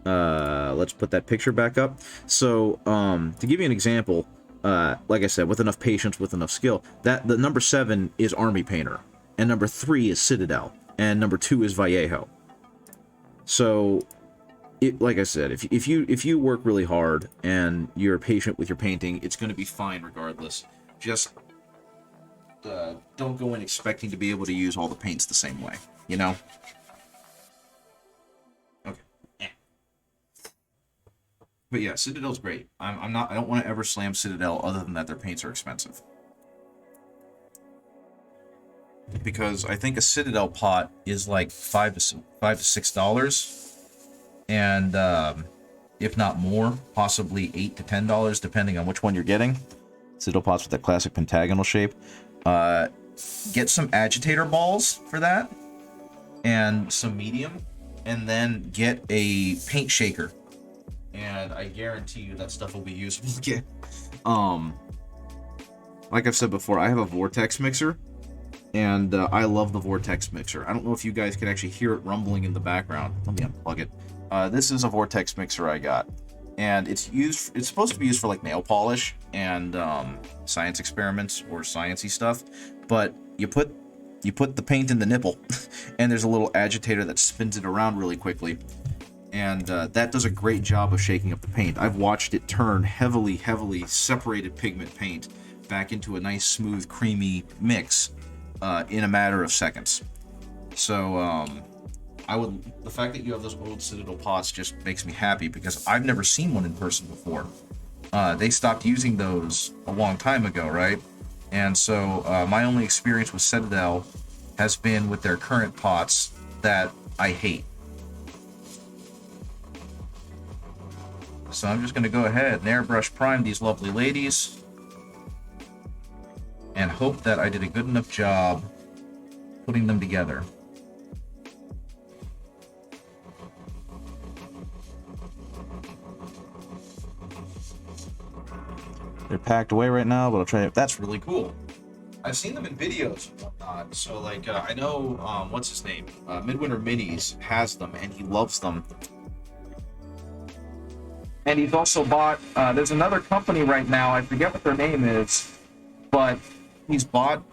Let's put that picture back up. So, to give you an example, like I said, with enough patience, with enough skill, that the number 7 is Army Painter, and number 3 is Citadel, and number 2 is Vallejo. So, like I said, if you work really hard and you're patient with your painting, it's going to be fine regardless. Just don't go in expecting to be able to use all the paints the same way, you know? Okay. Yeah. But yeah, Citadel's great. I don't want to ever slam Citadel other than that their paints are expensive. Because I think a Citadel pot is like $5 to $6. And if not more, possibly $8 to $10, depending on which one you're getting. Citadel pots with that classic pentagonal shape. Get some agitator balls for that, and some medium, and then get a paint shaker. And I guarantee you that stuff will be useful again. Like I've said before, I have a vortex mixer, and I love the vortex mixer. I don't know if you guys can actually hear it rumbling in the background. Let me unplug it. This is a vortex mixer I got, and it's supposed to be used for like nail polish and science experiments or sciencey stuff. But you put the paint in the nipple, and there's a little agitator that spins it around really quickly, and that does a great job of shaking up the paint. I've watched it turn heavily separated pigment paint back into a nice, smooth, creamy mix in a matter of seconds. So the fact that you have those old Citadel pots just makes me happy, because I've never seen one in person before. They stopped using those a long time ago, right? And so my only experience with Citadel has been with their current pots that I hate. So I'm just going to go ahead and airbrush prime these lovely ladies and hope that I did a good enough job putting them together. They're packed away right now, but I'll try it. That's really cool. I've seen them in videos and whatnot. So, like, I know, what's his name? Midwinter Minis has them, and he loves them. And he's also bought, there's another company right now, I forget what their name is, but he's bought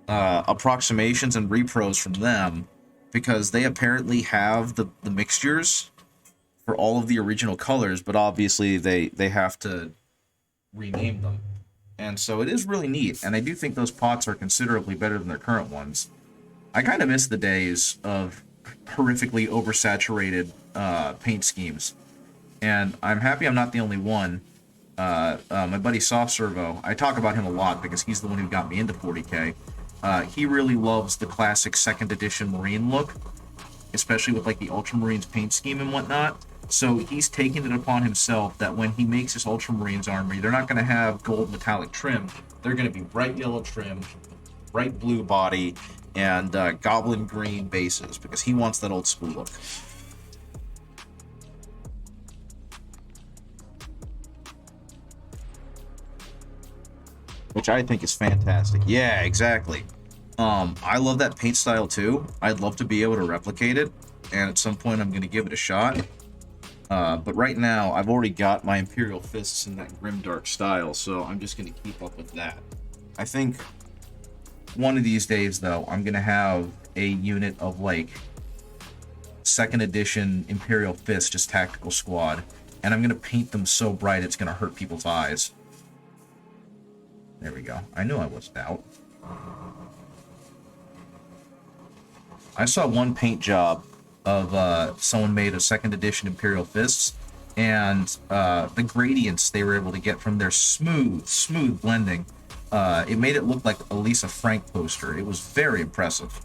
approximations and repros from them, because they apparently have the mixtures for all of the original colors, but obviously they have to rename them. And so it is really neat, and I do think those pots are considerably better than their current ones. I kind of miss the days of horrifically oversaturated paint schemes, and I'm happy I'm not the only one. My buddy Soft Servo, I talk about him a lot because he's the one who got me into 40K. He really loves the classic 2nd edition Marine look, especially with like the Ultramarines paint scheme and whatnot. So he's taken it upon himself that when he makes his Ultramarines armory, they're not going to have gold metallic trim. They're going to be bright yellow trim, bright blue body, and goblin green bases, because he wants that old school look. Which I think is fantastic. Yeah, exactly. I love that paint style too. I'd love to be able to replicate it, and at some point I'm going to give it a shot. But right now, I've already got my Imperial Fists in that grimdark style, so I'm just going to keep up with that. I think one of these days, though, I'm going to have a unit of, like, 2nd edition Imperial Fist, just Tactical Squad, and I'm going to paint them so bright it's going to hurt people's eyes. There we go. I knew I wasn't out. I saw one paint job of someone made a 2nd edition Imperial Fists, and the gradients they were able to get from their smooth blending, it made it look like a Lisa Frank poster. It was very impressive.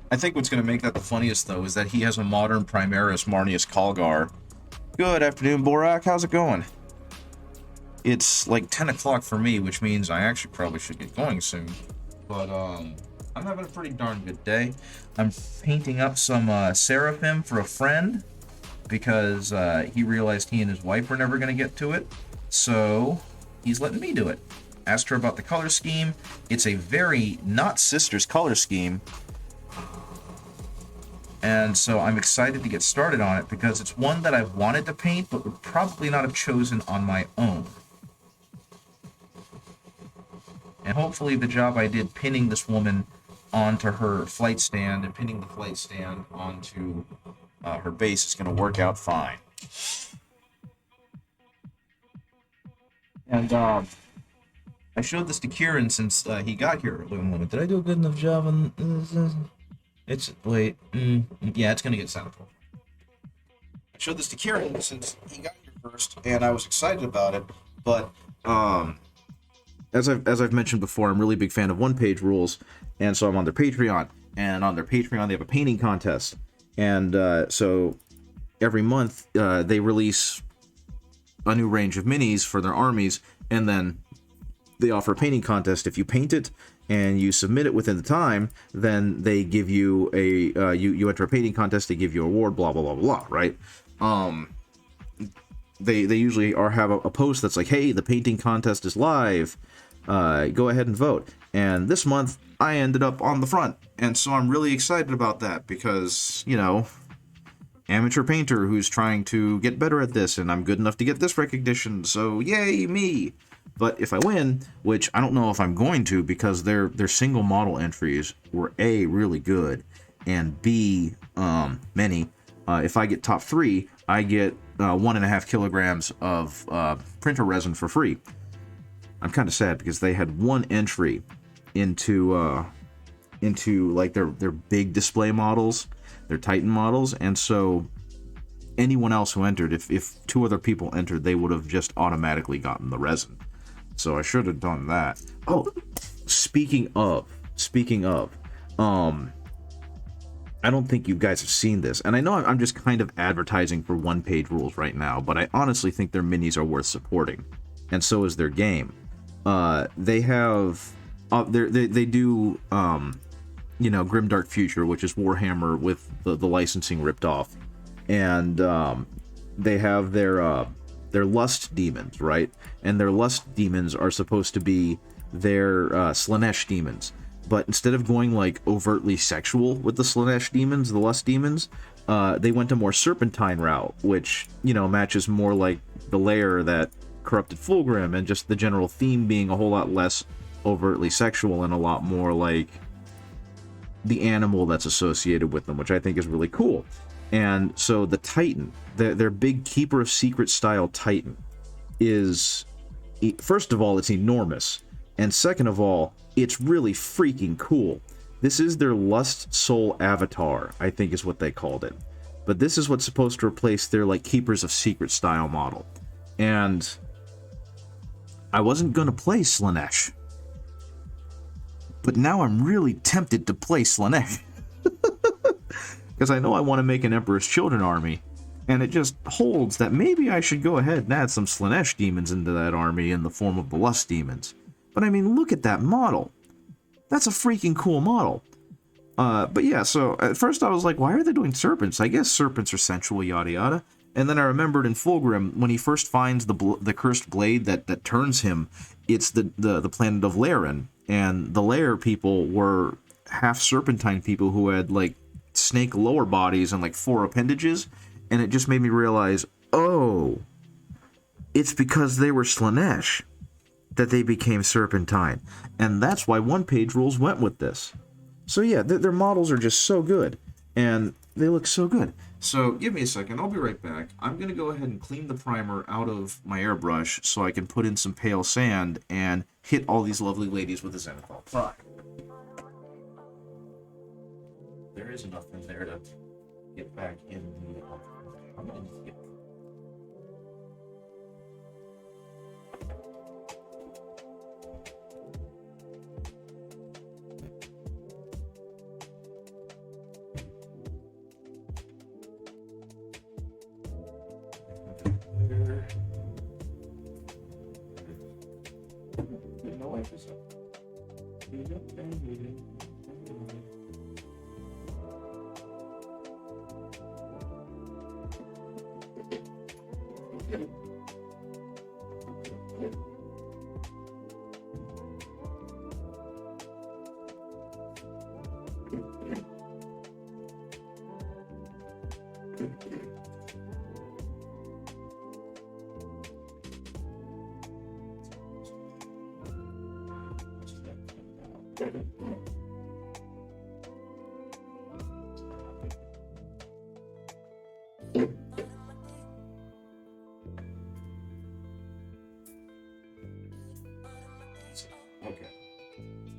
I think what's going to make that the funniest, though, is that he has a modern Primaris Marnius Kalgar. Good afternoon, Borak. How's it going? It's like 10 o'clock for me, which means I actually probably should get going soon. But I'm having a pretty darn good day. I'm painting up some Seraphim for a friend. because he realized he and his wife were never going to get to it. So he's letting me do it. Asked her about the color scheme. It's a very not Sisters color scheme. And so I'm excited to get started on it because it's one that I've wanted to paint but would probably not have chosen on my own. And hopefully the job I did pinning this woman onto her flight stand and pinning the flight stand onto her base is going to work out fine. And I showed this to Kieran since he got here. Wait a moment. Did I do a good enough job on this? It's, wait, yeah, it's going to get sampled. I showed this to Kieran since he got here first, and I was excited about it, but as I've mentioned before, I'm a really big fan of one-page rules, and so I'm on their Patreon, and on their Patreon they have a painting contest, and so every month they release a new range of minis for their armies, and then they offer a painting contest. If you paint it and you submit it within the time, then they give you a you enter a painting contest, they give you an award, blah blah blah blah, right? They usually have a post that's like, hey, the painting contest is live, go ahead and vote. And this month I ended up on the front, and so I'm really excited about that because, you know, amateur painter who's trying to get better at this, and I'm good enough to get this recognition, so yay me. But if I win, which I don't know if I'm going to, because their single model entries were A, really good, and B, many. If I get top 3, I get 1.5 kilograms of printer resin for free. I'm kind of sad because they had one entry into like their big display models, their Titan models, and so anyone else who entered, if 2 other people entered, they would have just automatically gotten the resin. So I should have done that. Oh, speaking of, I don't think you guys have seen this, and I know I'm just kind of advertising for one-page rules right now, but I honestly think their minis are worth supporting, and so is their game. They have, they do, you know, Grimdark Future, which is Warhammer with the licensing ripped off, and they have their lust demons, right? And their lust demons are supposed to be their Slaanesh demons. But instead of going like overtly sexual with the Slaanesh demons, the lust demons, they went a more serpentine route, which, you know, matches more like the lair that corrupted Fulgrim, and just the general theme being a whole lot less overtly sexual and a lot more like the animal that's associated with them, which I think is really cool. And so the Titan, their big Keeper of Secrets style Titan, is, first of all, it's enormous, and second of all, it's really freaking cool. This is their Lust Soul Avatar, I think is what they called it. But this is what's supposed to replace their like Keepers of Secrets style model. And I wasn't gonna play Slaanesh, but now I'm really tempted to play Slaanesh. Because I know I want to make an Emperor's Children army, and it just holds that maybe I should go ahead and add some Slaanesh demons into that army in the form of the Lust demons. But I mean, look at that model. That's a freaking cool model. But yeah, so at first I was like, why are they doing serpents? I guess serpents are sensual, yada yada. And then I remembered in Fulgrim, when he first finds the cursed blade that turns him, it's the planet of Laren. And the Lair people were half serpentine people who had like snake lower bodies and like 4 appendages, and it just made me realize, oh, it's because they were Slaanesh that they became serpentine, and that's why one-page rules went with this. So yeah, their models are just so good, and they look so good. So give me a second, I'll be right back. I'm gonna go ahead and clean the primer out of my airbrush so I can put in some pale sand and hit all these lovely ladies with a Zenithal Prime. There is enough in there to get back in the I'm gonna get no wife is up. Okay,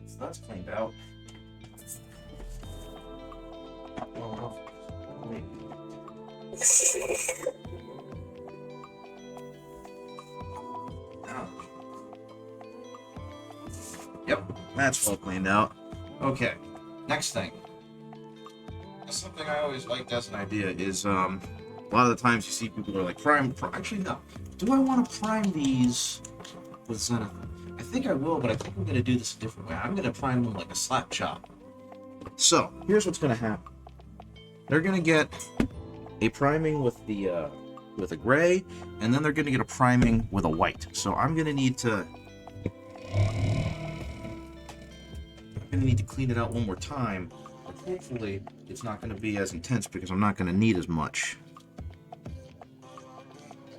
so that's cleaned out. Yep, that's well cleaned out. Okay, next thing. Something I always liked as an idea is a lot of the times you see people are like actually no. Do I want to prime these with Zenith? I think I will, but I think I'm going to do this a different way. I'm going to prime them like a slap chop. So here's what's going to happen. They're going to get a priming with the with a gray, and then they're going to get a priming with a white. So I'm going to need to clean it out one more time. But hopefully it's not going to be as intense because I'm not going to need as much.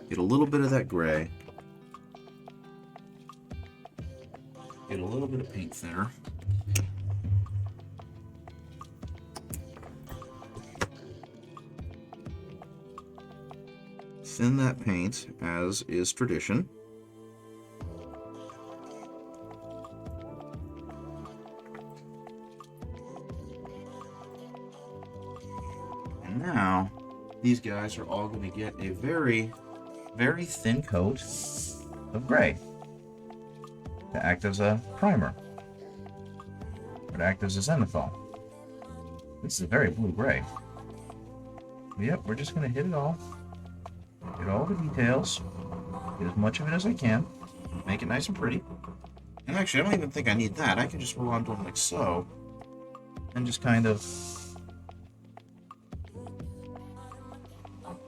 Get a little bit of that gray. Get a little bit of paint thinner. Thin that paint, as is tradition. And now, these guys are all going to get a very, very thin coat of gray to act as a primer, or to act as a zenithal. This is a very blue-gray. Yep, we're just going to hit it all. Get all the details. Get as much of it as I can. Make it nice and pretty. And actually, I don't even think I need that. I can just roll onto them like so. And just kind of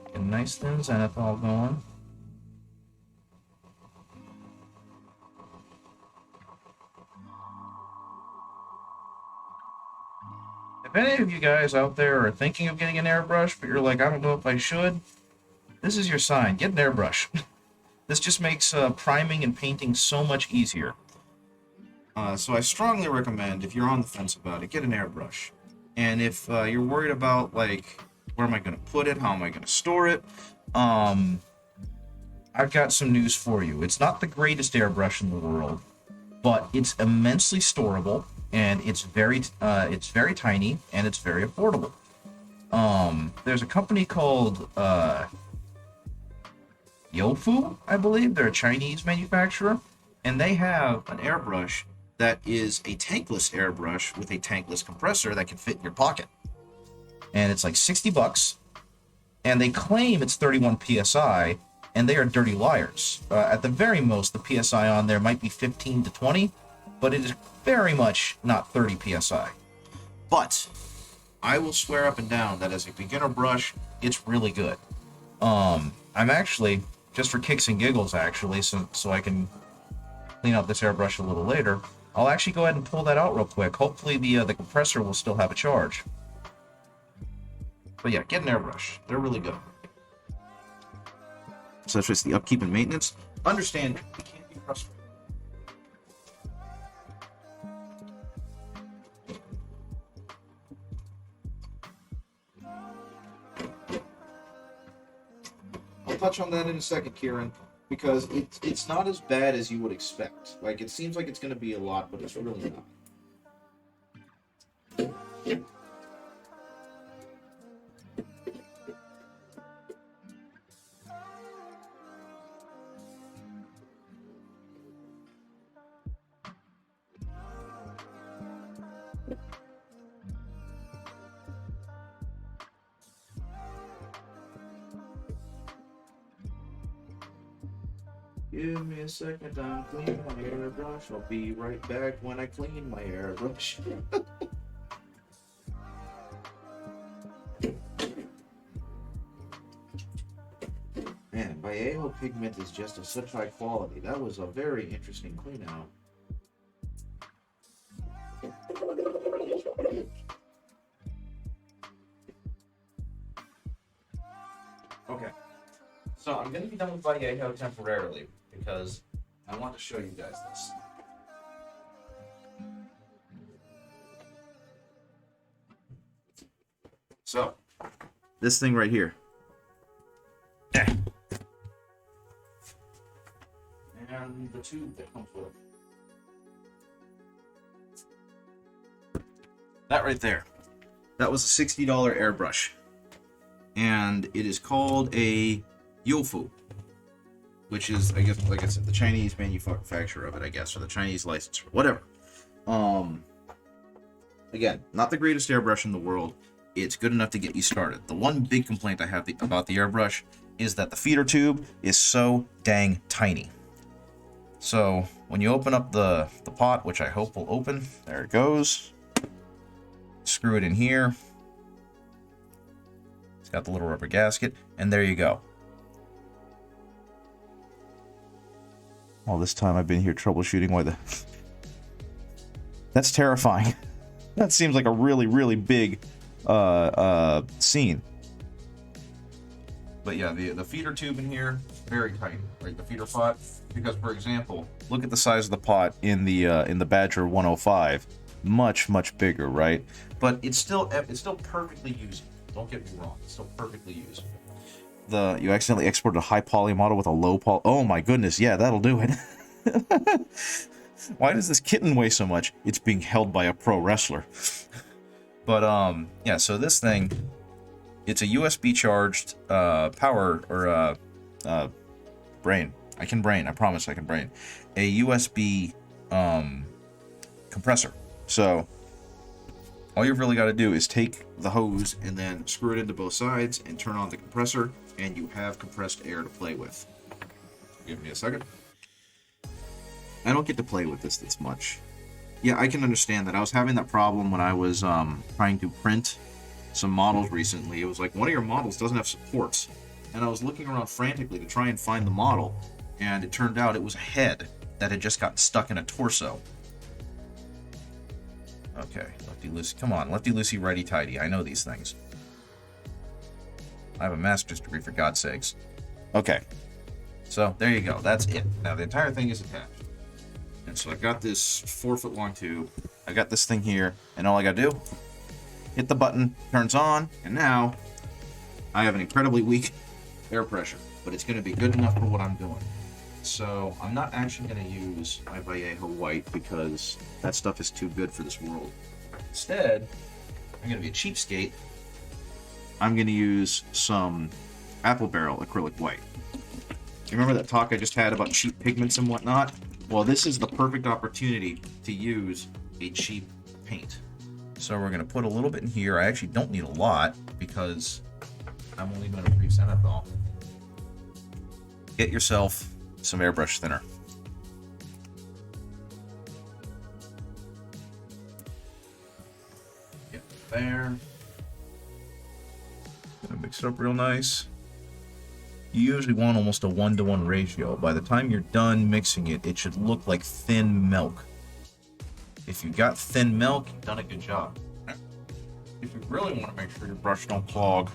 get a nice thin zenithal going. If any of you guys out there are thinking of getting an airbrush, but you're like, I don't know if I should, this is your sign. Get an airbrush. This just makes priming and painting so much easier. So I strongly recommend, if you're on the fence about it, get an airbrush. And if you're worried about, like, where am I going to put it? How am I going to store it? I've got some news for you. It's not the greatest airbrush in the world, but it's immensely storable. And it's very tiny, and it's very affordable. There's a company called Youfu, I believe. They're a Chinese manufacturer, and they have an airbrush that is a tankless airbrush with a tankless compressor that can fit in your pocket. And it's like $60, and they claim it's 31 psi, and they are dirty liars. At the very most, the psi on there might be 15 to 20, but it is very much not 30 psi. But I will swear up and down that as a beginner brush, it's really good. I'm actually, just for kicks and giggles actually, so I can clean out this airbrush a little later, I'll actually go ahead and pull that out real quick. Hopefully the compressor will still have a charge. But yeah, get an airbrush. They're really good. So that's just the upkeep and maintenance. Understand, it can't be frustrating. I'll touch on that in a second, Kieran, because it's not as bad as you would expect. Like, it seems like it's going to be a lot, but it's really not. Give me a second, I'm cleaning my airbrush. I'll be right back when I clean my airbrush. Man, Vallejo pigment is just of such high quality. That was a very interesting clean out. Okay, so I'm going to be done with Vallejo temporarily because I want to show you guys this. So, this thing right here. And the tube that comes with it. That right there. That was a $60 airbrush. And it is called a Youfu, which is, I guess, like I said, the Chinese manufacturer of it, I guess, or the Chinese license, or whatever. Again, not the greatest airbrush in the world. It's good enough to get you started. The one big complaint I have about the airbrush is that the feeder tube is so dang tiny. So when you open up the pot, which I hope will open, there it goes. Screw it in here. It's got the little rubber gasket, and there you go. All this time I've been here troubleshooting why the... That's terrifying. That seems like a really, really big scene. But yeah, the feeder tube in here, very tight, right? The feeder pot, because for example, look at the size of the pot in the Badger 105, much bigger, right? But it's still perfectly usable. Don't get me wrong, it's still perfectly usable. You accidentally exported a high poly model with a low poly. Oh my goodness, yeah, that'll do it. Why does this kitten weigh so much? It's being held by a pro wrestler. But yeah, so this thing, it's a USB charged power or brain. I promise I can brain. A USB compressor. So all you've really got to do is take the hose and then screw it into both sides and turn on the compressor, and you have compressed air to play with. Give me a second. I don't get to play with this much. Yeah, I can understand that. I was having that problem when I was trying to print some models recently. It was like, one of your models doesn't have supports. And I was looking around frantically to try and find the model. And it turned out it was a head that had just gotten stuck in a torso. Okay, Lefty Lucy. Come on, Lefty Lucy, righty tighty. I know these things. I have a master's degree, for God's sakes. Okay. So, there you go. That's it. Now, the entire thing is attached. And so I got this 4-foot long tube. I got this thing here, and all I gotta do, hit the button, turns on, and now I have an incredibly weak air pressure, but it's gonna be good enough for what I'm doing. So I'm not actually gonna use my Vallejo white because that stuff is too good for this world. Instead, I'm gonna be a cheapskate. I'm gonna use some Apple Barrel acrylic white. You remember that talk I just had about cheap pigments and whatnot? Well, this is the perfect opportunity to use a cheap paint. So we're going to put a little bit in here. I actually don't need a lot because I'm only going to use Zenithal. Get yourself some airbrush thinner. Get there. Gonna mix it up real nice. You usually want almost a 1-to-1 ratio. By the time you're done mixing it, it should look like thin milk. If you've got thin milk, you've done a good job. If you really want to make sure your brush don't clog,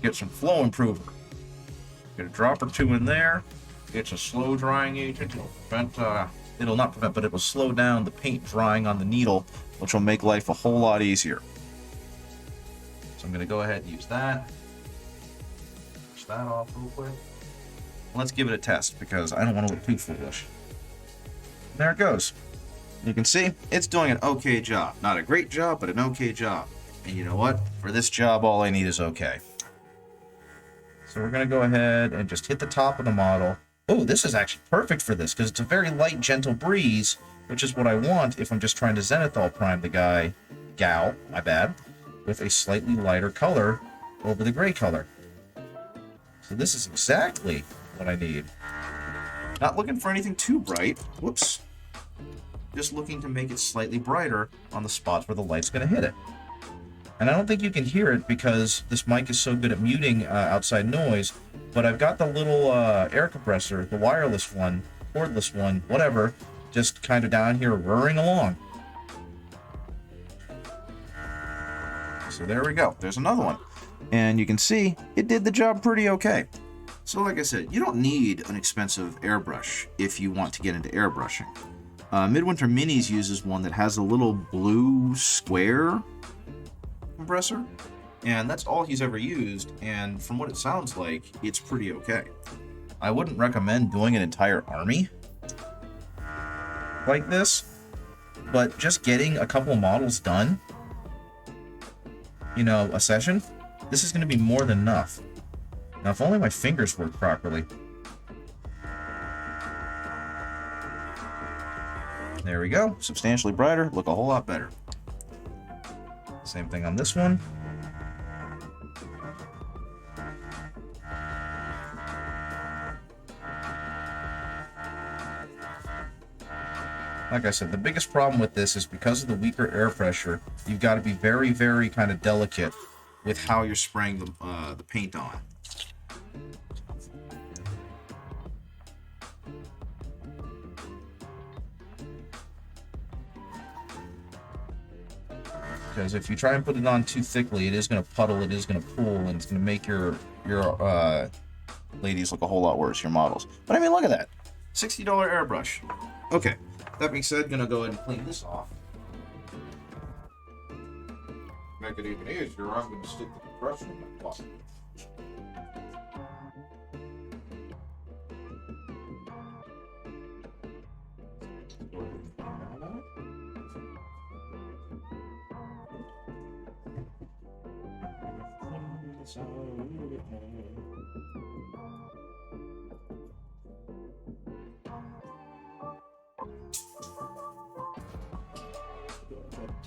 get some flow improver. Get a drop or two in there. It's a slow drying agent. It'll prevent, it'll not prevent, but it will slow down the paint drying on the needle, which will make life a whole lot easier. So I'm going to go ahead and use that. That off real quick. Let's give it a test because I don't want to look too foolish. There it goes. You can see it's doing an okay job. Not a great job, but an okay job. And you know what? For this job, all I need is okay. So we're going to go ahead and just hit the top of the model. Oh, this is actually perfect for this because it's a very light, gentle breeze, which is what I want if I'm just trying to zenithal prime the gal, my bad, with a slightly lighter color over the gray color. So this is exactly what I need. Not looking for anything too bright. Whoops. Just looking to make it slightly brighter on the spots where the light's going to hit it. And I don't think you can hear it because this mic is so good at muting outside noise, but I've got the little air compressor, the wireless one, cordless one, whatever, just kind of down here whirring along. So there we go. There's another one. And you can see it did the job pretty okay. So like I said, you don't need an expensive airbrush if you want to get into airbrushing. Midwinter Minis uses one that has a little blue square compressor, and that's all he's ever used, and from what it sounds like, it's pretty okay. I wouldn't recommend doing an entire army like this, but just getting a couple models done, you know, a session, this is going to be more than enough. Now, if only my fingers work properly. There we go. Substantially brighter, look a whole lot better. Same thing on this one. Like I said, the biggest problem with this is because of the weaker air pressure, you've got to be very, very kind of delicate with how you're spraying the paint on. Because if you try and put it on too thickly, it is going to puddle, it is going to pool, and it's going to make your ladies look a whole lot worse, your models. But I mean, look at that. $60 airbrush. Okay, that being said, going to go ahead and clean this off. Make it even easier, I'm going to stick the compressor in my pocket.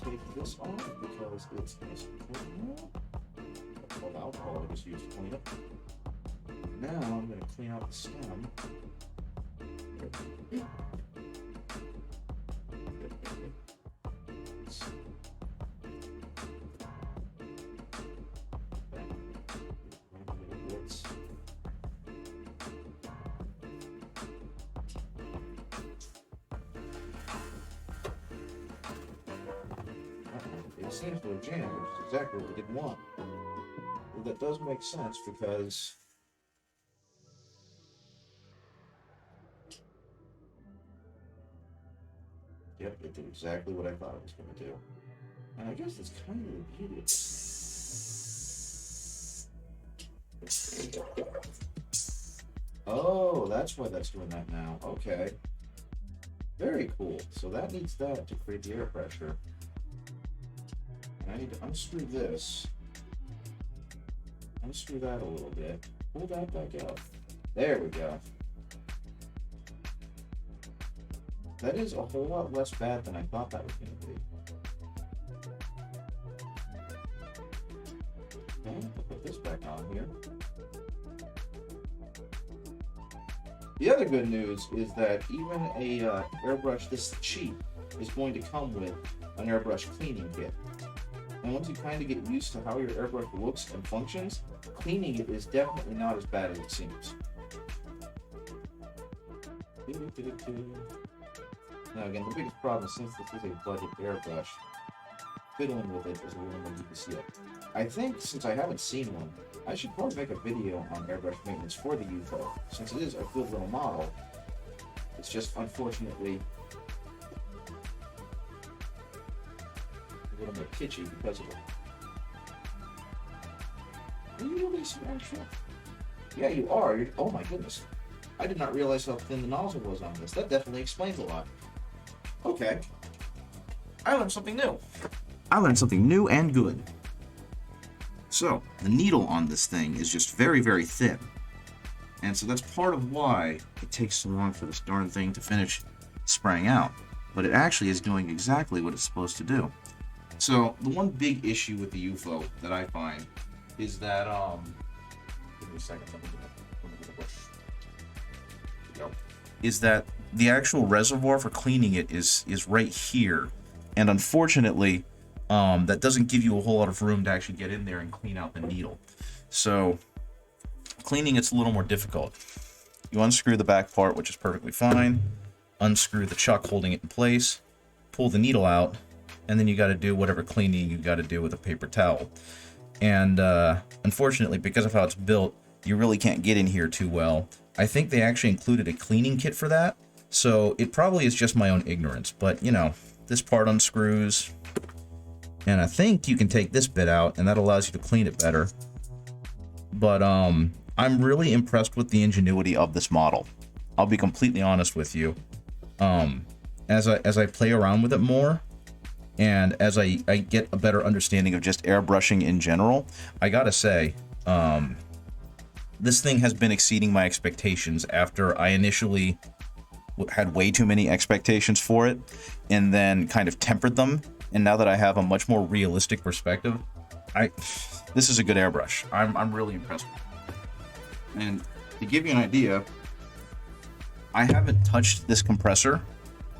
Take this off because it's nice and clean now. Well, alcohol I just used to clean it. Now I'm going to clean out the stem. It seems to have jammed, which is exactly what we didn't want. Well, that does make sense because yep, it did exactly what I thought it was going to do. And I guess that's kind of the beauty of it. Oh, that's why that's doing that now. Okay. Very cool. So that needs that to create the air pressure. And I need to unscrew this. Unscrew that a little bit. Pull that back out. There we go. That is a whole lot less bad than I thought that was going to be. Okay, I'll put this back on here. The other good news is that even a airbrush this cheap is going to come with an airbrush cleaning kit. And once you kind of get used to how your airbrush looks and functions, cleaning it is definitely not as bad as it seems. Now again, the biggest problem, since this is a budget airbrush, fiddling with it is a little more difficult. I think, since I haven't seen one, I should probably make a video on airbrush maintenance for the UFO, since it is a good little model. It's just, unfortunately, a little bit kitschy because of it. Are you really actual? Yeah, you are. Oh my goodness. I did not realize how thin the nozzle was on this. That definitely explains a lot. Okay. I learned something new. I learned something new and good. So, the needle on this thing is just very, very thin. And so that's part of why it takes so long for this darn thing to finish spraying out. But it actually is doing exactly what it's supposed to do. So, the one big issue with the UFO that I find is that, give me a second, let me get a brush. There we go. Is that the actual reservoir for cleaning it is right here. And unfortunately, that doesn't give you a whole lot of room to actually get in there and clean out the needle. So, cleaning it's a little more difficult. You unscrew the back part, which is perfectly fine. Unscrew the chuck holding it in place. Pull the needle out. And then you got to do whatever cleaning you got to do with a paper towel. And unfortunately, because of how it's built, you really can't get in here too well. I think they actually included a cleaning kit for that. So, it probably is just my own ignorance. But, you know, this part unscrews. And I think you can take this bit out, and that allows you to clean it better. But I'm really impressed with the ingenuity of this model. I'll be completely honest with you. As I play around with it more, and as I get a better understanding of just airbrushing in general, I gotta say, this thing has been exceeding my expectations after I initially had way too many expectations for it, and then kind of tempered them. And now that I have a much more realistic perspective, this is a good airbrush. I'm really impressed with it. And to give you an idea, I haven't touched this compressor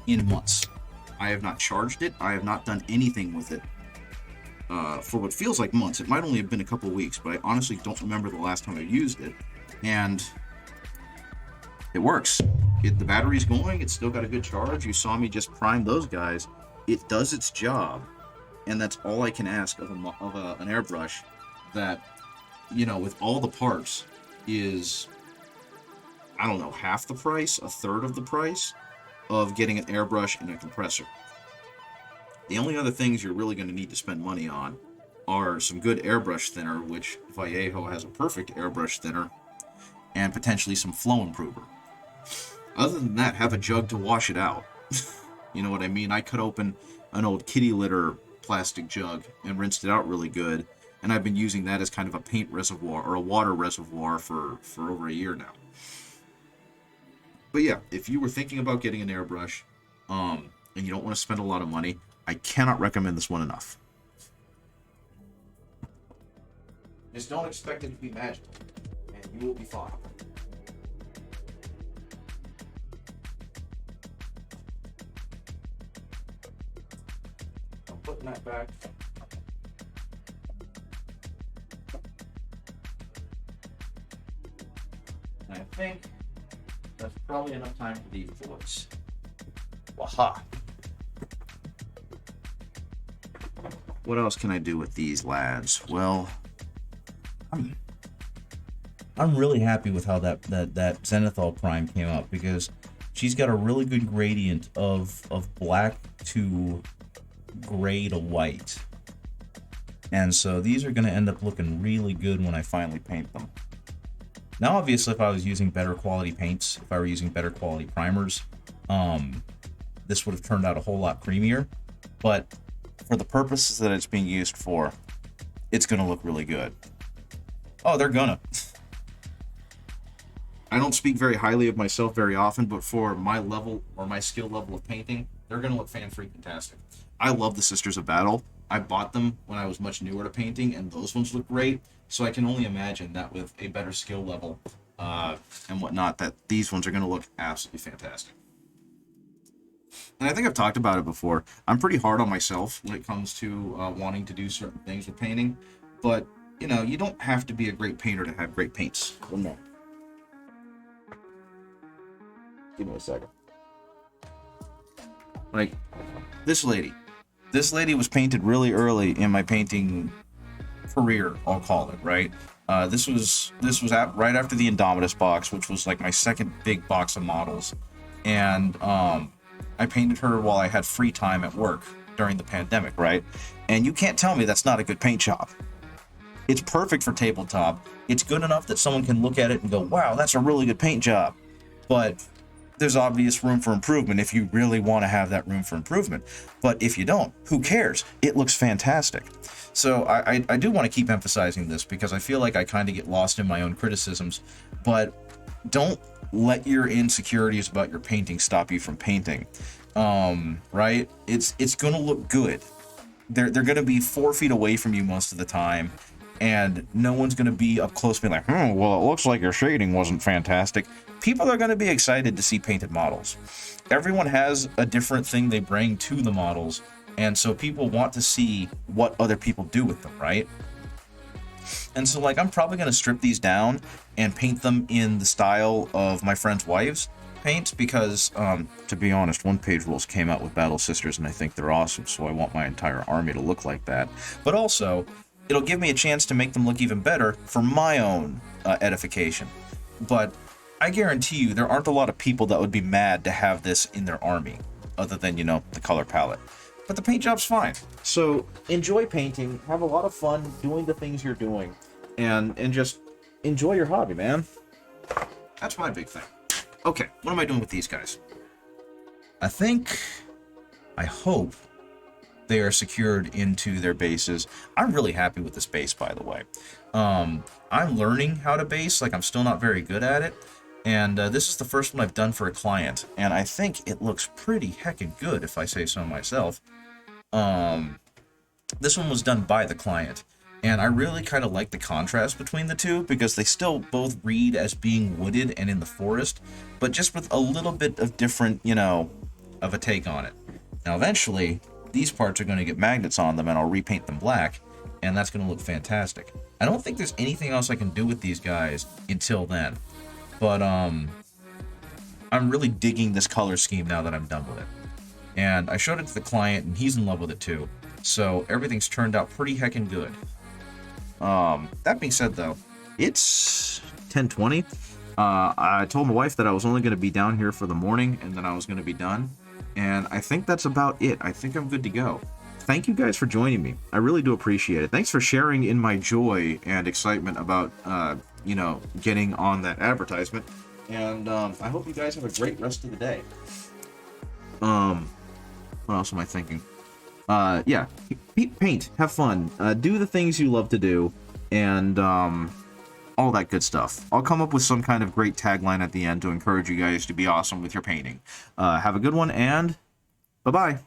in months. I have not charged it. I have not done anything with it for what feels like months. It might only have been a couple weeks, but I honestly don't remember the last time I used it. And it works. The battery's going. It's still got a good charge. You saw me just prime those guys. It does its job, and that's all I can ask of an airbrush that, you know, with all the parts is, I don't know, half the price, a third of the price of getting an airbrush and a compressor. The only other things you're really going to need to spend money on are some good airbrush thinner, which Vallejo has a perfect airbrush thinner, and potentially some flow improver. Other than that, have a jug to wash it out. You know what I mean? I cut open an old kitty litter plastic jug and rinsed it out really good, and I've been using that as kind of a paint reservoir or a water reservoir for over a year now. But yeah, if you were thinking about getting an airbrush, and you don't want to spend a lot of money, I cannot recommend this one enough. Just don't expect it to be magic, and you will be fine. I'm putting that back. And I think that's probably enough time for these boys. Waha. What else can I do with these lads? Well, I'm really happy with how that Zenithal Prime came out, because she's got a really good gradient of black to gray to white. And so these are going to end up looking really good when I finally paint them. Now, obviously, if I was using better quality paints, if I were using better quality primers, this would have turned out a whole lot creamier. But for the purposes that it's being used for, it's going to look really good. Oh, they're gonna. I don't speak very highly of myself very often, but for my level or my skill level of painting, they're going to look fan-freaking-tastic. I love the Sisters of Battle. I bought them when I was much newer to painting, and those ones look great. So I can only imagine that with a better skill level and whatnot, that these ones are going to look absolutely fantastic. And I think I've talked about it before. I'm pretty hard on myself when it comes to wanting to do certain things with painting. But, you know, you don't have to be a great painter to have great paints. One more. Give me a second. Like, this lady. This lady was painted really early in my painting career, I'll call it, right? This was right after the Indomitus box, which was like my second big box of models. And I painted her while I had free time at work during the pandemic, right? And you can't tell me that's not a good paint job. It's perfect for tabletop. It's good enough that someone can look at it and go, wow, that's a really good paint job. But there's obvious room for improvement if you really want to have that room for improvement. But if you don't, who cares? It looks fantastic. So I do want to keep emphasizing this, because I feel like I kind of get lost in my own criticisms. But don't let your insecurities about your painting stop you from painting. Right? It's going to look good. They're going to be 4 feet away from you most of the time. And no one's going to be up close being like, well, it looks like your shading wasn't fantastic. People are going to be excited to see painted models. Everyone has a different thing they bring to the models, and so people want to see what other people do with them, right? And so, like, I'm probably going to strip these down and paint them in the style of my friend's wife's paints, because, to be honest, One Page Rules came out with Battle Sisters, and I think they're awesome, so I want my entire army to look like that. But also, it'll give me a chance to make them look even better for my own edification. But I guarantee you there aren't a lot of people that would be mad to have this in their army, other than, you know, the color palette. but the paint job's fine. So enjoy painting, have a lot of fun doing the things you're doing, and just enjoy your hobby, man. That's my big thing. Okay, what am I doing with these guys? I hope they are secured into their bases. I'm really happy with this base, by the way. I'm learning how to base, like I'm still not very good at it. And this is the first one I've done for a client, and I think it looks pretty heckin' good, if I say so myself. This one was done by the client, and I really kind of like the contrast between the two, because they still both read as being wooded and in the forest, but just with a little bit of different, you know, of a take on it. Now eventually, these parts are going to get magnets on them, and I'll repaint them black, and that's going to look fantastic. I don't think there's anything else I can do with these guys until then. But I'm really digging this color scheme now that I'm done with it. And I showed it to the client, and he's in love with it too. So everything's turned out pretty heckin' good. That being said, though, it's 10:20. I told my wife that I was only going to be down here for the morning, and then I was going to be done. And I think that's about it. I think I'm good to go. Thank you guys for joining me. I really do appreciate it. Thanks for sharing in my joy and excitement about, you know, getting on that advertisement. And I hope you guys have a great rest of the day. What else am I thinking? Yeah, paint, have fun, do the things you love to do, and all that good stuff. I'll come up with some kind of great tagline at the end to encourage you guys to be awesome with your painting. Have a good one, and bye-bye.